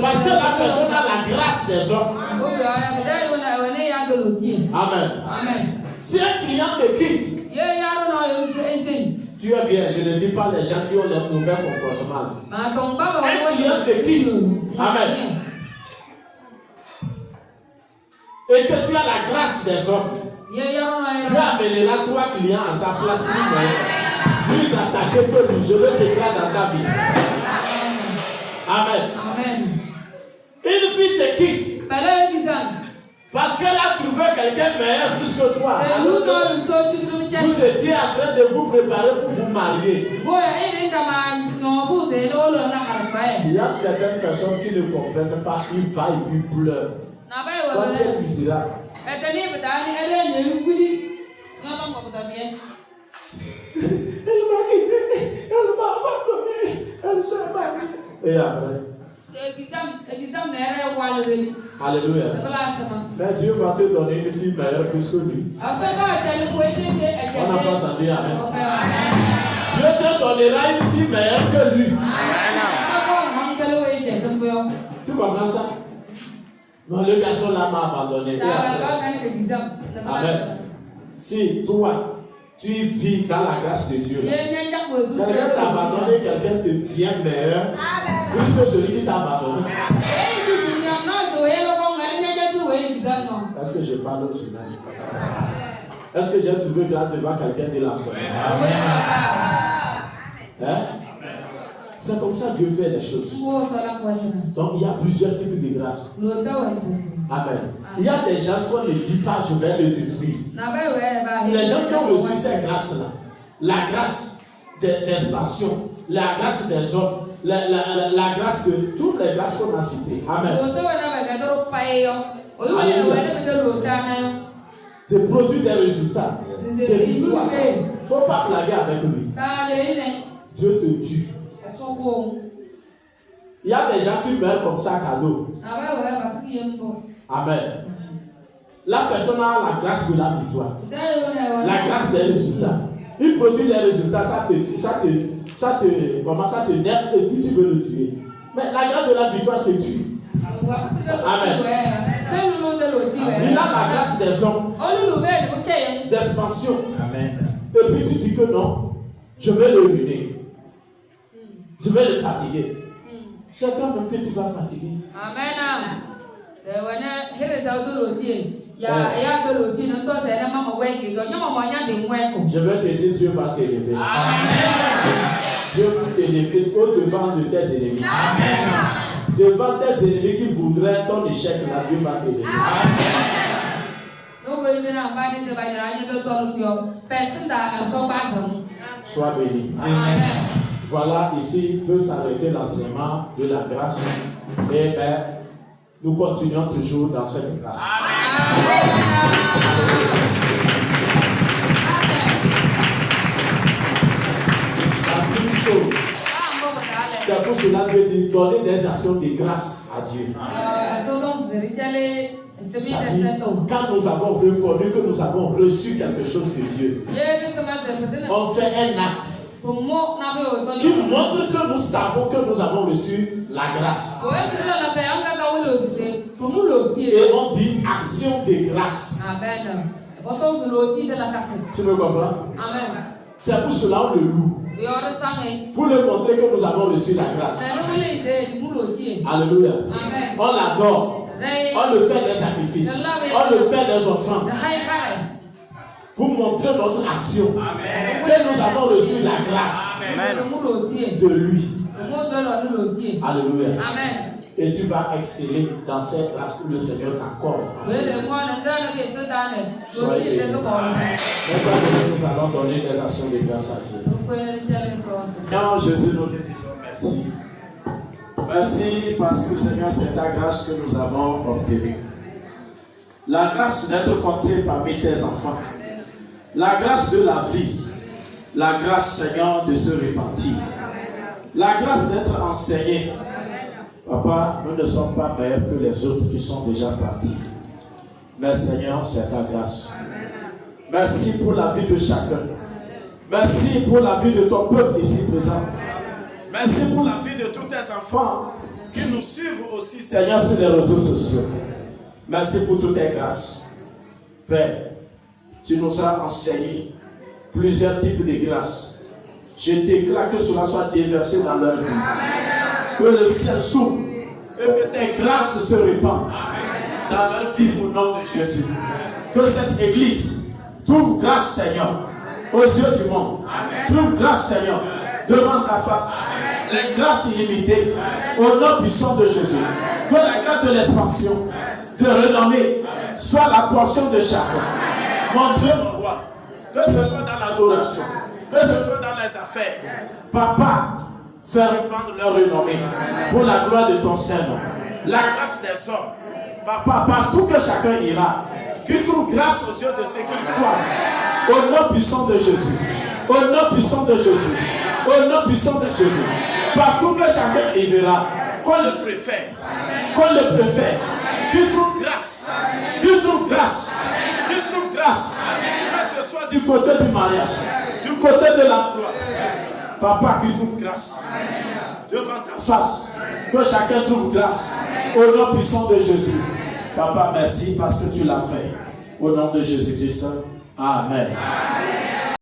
Parce que la personne a la grâce des hommes. Amen. Si un client te quitte, tu es bien, je ne dis pas les gens qui ont les mauvais comportements. Un client te quitte. Amen. Et que tu as la grâce des hommes. Tu amèneras 3 clients à sa place plus attachés que lui. Je le déclare dans ta vie. Amen. Une fille te quitte. Parce qu'elle a trouvé quelqu'un meilleur plus que toi. Vous étiez en train de vous préparer pour vous marier. Il y a certaines personnes qui ne comprennent pas. Ils va et puis pleurent. Toi, tu es misérable. Elle m'a abandonné. Elle s'est mariée. Et après? Alléluia. Mais Dieu va te donner une fille meilleure plus que lui. On n'a pas entendu. Amen. Dieu te donnera une fille meilleure que lui. Tu comprends ça? Non, le garçon là m'a abandonné. Amen. Si toi, tu vis dans la grâce de Dieu, quelqu'un t'a abandonné, quelqu'un te vient meilleur, plus que celui qui t'a abandonné. Est-ce que je parle aux humains? Est-ce que j'ai trouvé grâce devant quelqu'un de l'ensemble? Hein? C'est comme ça que Dieu fait les choses. Donc il y a plusieurs types de grâces. Amen. Il y a des gens qu'on ne dit pas je vais le détruire. Les gens qui ont reçu ces grâces-là, la grâce d'expansion, la grâce des hommes, la grâce de toutes les grâces qu'on a citées. Amen. De produire des résultats. Il ne faut pas blaguer avec lui. Dieu te tue. Il y a des gens qui meurent comme ça cadeau. Amen. La personne a la grâce de la victoire. La grâce des résultats. Il produit des résultats, ça te nerve et puis tu veux le tuer. Mais la grâce de la victoire te tue. Amen. Il a la grâce des hommes, d'expansion. Amen. Et puis tu dis que non, je vais le ruiner. Je vais le fatiguer. C'est toi même que tu vas fatiguer. Amen. Je vais t'aider, Dieu va t'élever. Dieu va t'élever au-devant de tes ennemis. Amen. Devant tes ennemis qui voudraient ton échec, là, Dieu va t'élever. Sois béni. Amen. Voilà, ici peut s'arrêter l'enseignement de la grâce. Et nous continuons toujours dans cette grâce. La première chose, c'est pour cela que Dieu dit donner des actions de grâce à Dieu. Quand nous avons reconnu que nous avons reçu quelque chose de Dieu, on fait un acte qui montre que nous savons que nous avons reçu la grâce. Et on dit action de grâce. Tu me comprends? C'est pour cela qu'on le loue. Pour le montrer que nous avons reçu la grâce. Alléluia. On l'adore. On le fait des sacrifices. On le fait des offrandes. pour montrer notre action. Amen. Que nous avons reçu la grâce de lui. Alléluia. Amen. Et tu vas exceller dans cette grâce que le Seigneur t'accorde. Soyez bénis. Nous allons donner des actions de grâce à Dieu. Seigneur Jésus, nous te disons merci. Merci parce que Seigneur, c'est ta grâce que nous avons obtenue. La grâce d'être compté parmi tes enfants. La grâce de la vie. La grâce, Seigneur, de se repentir. La grâce d'être enseigné. Papa, nous ne sommes pas meilleurs que les autres qui sont déjà partis. Mais Seigneur, c'est ta grâce. Merci pour la vie de chacun. Merci pour la vie de ton peuple ici présent. Merci pour la vie de tous tes enfants qui nous suivent aussi, Seigneur, sur les réseaux sociaux. Merci pour toutes tes grâces. Père, tu nous as enseigné plusieurs types de grâces. Je déclare que cela soit déversé dans leur vie. Que le ciel s'ouvre et que tes grâces se répandent dans leur vie au nom de Jésus. Que cette église trouve grâce, Seigneur, aux yeux du monde. Trouve grâce, Seigneur, devant ta face. Les grâces illimitées au nom puissant de Jésus. Que la grâce de l'expansion, de renommée, soit la portion de chacun. Mon Dieu, mon roi, que ce soit dans l'adoration, que ce soit dans les affaires, Papa, fais répandre leur renommée pour la gloire de ton Saint-Nom. La grâce des hommes, Papa, partout que chacun ira, qu'il trouve grâce aux yeux de ceux qui croient. Au nom puissant de Jésus. Au nom puissant de Jésus. Au nom puissant de Jésus. Partout que chacun arrivera, qu'on le préfère. Qu'on le préfère. Qu'il trouve grâce. Qu'il trouve grâce. Qu'il trouve grâce. Que ce soit du côté du mariage, du côté de l'emploi. Papa, qu'il trouve grâce. Devant ta face. Que chacun trouve grâce. Au nom puissant de Jésus. Papa, merci parce que tu l'as fait. Au nom de Jésus-Christ. Amen. Amen.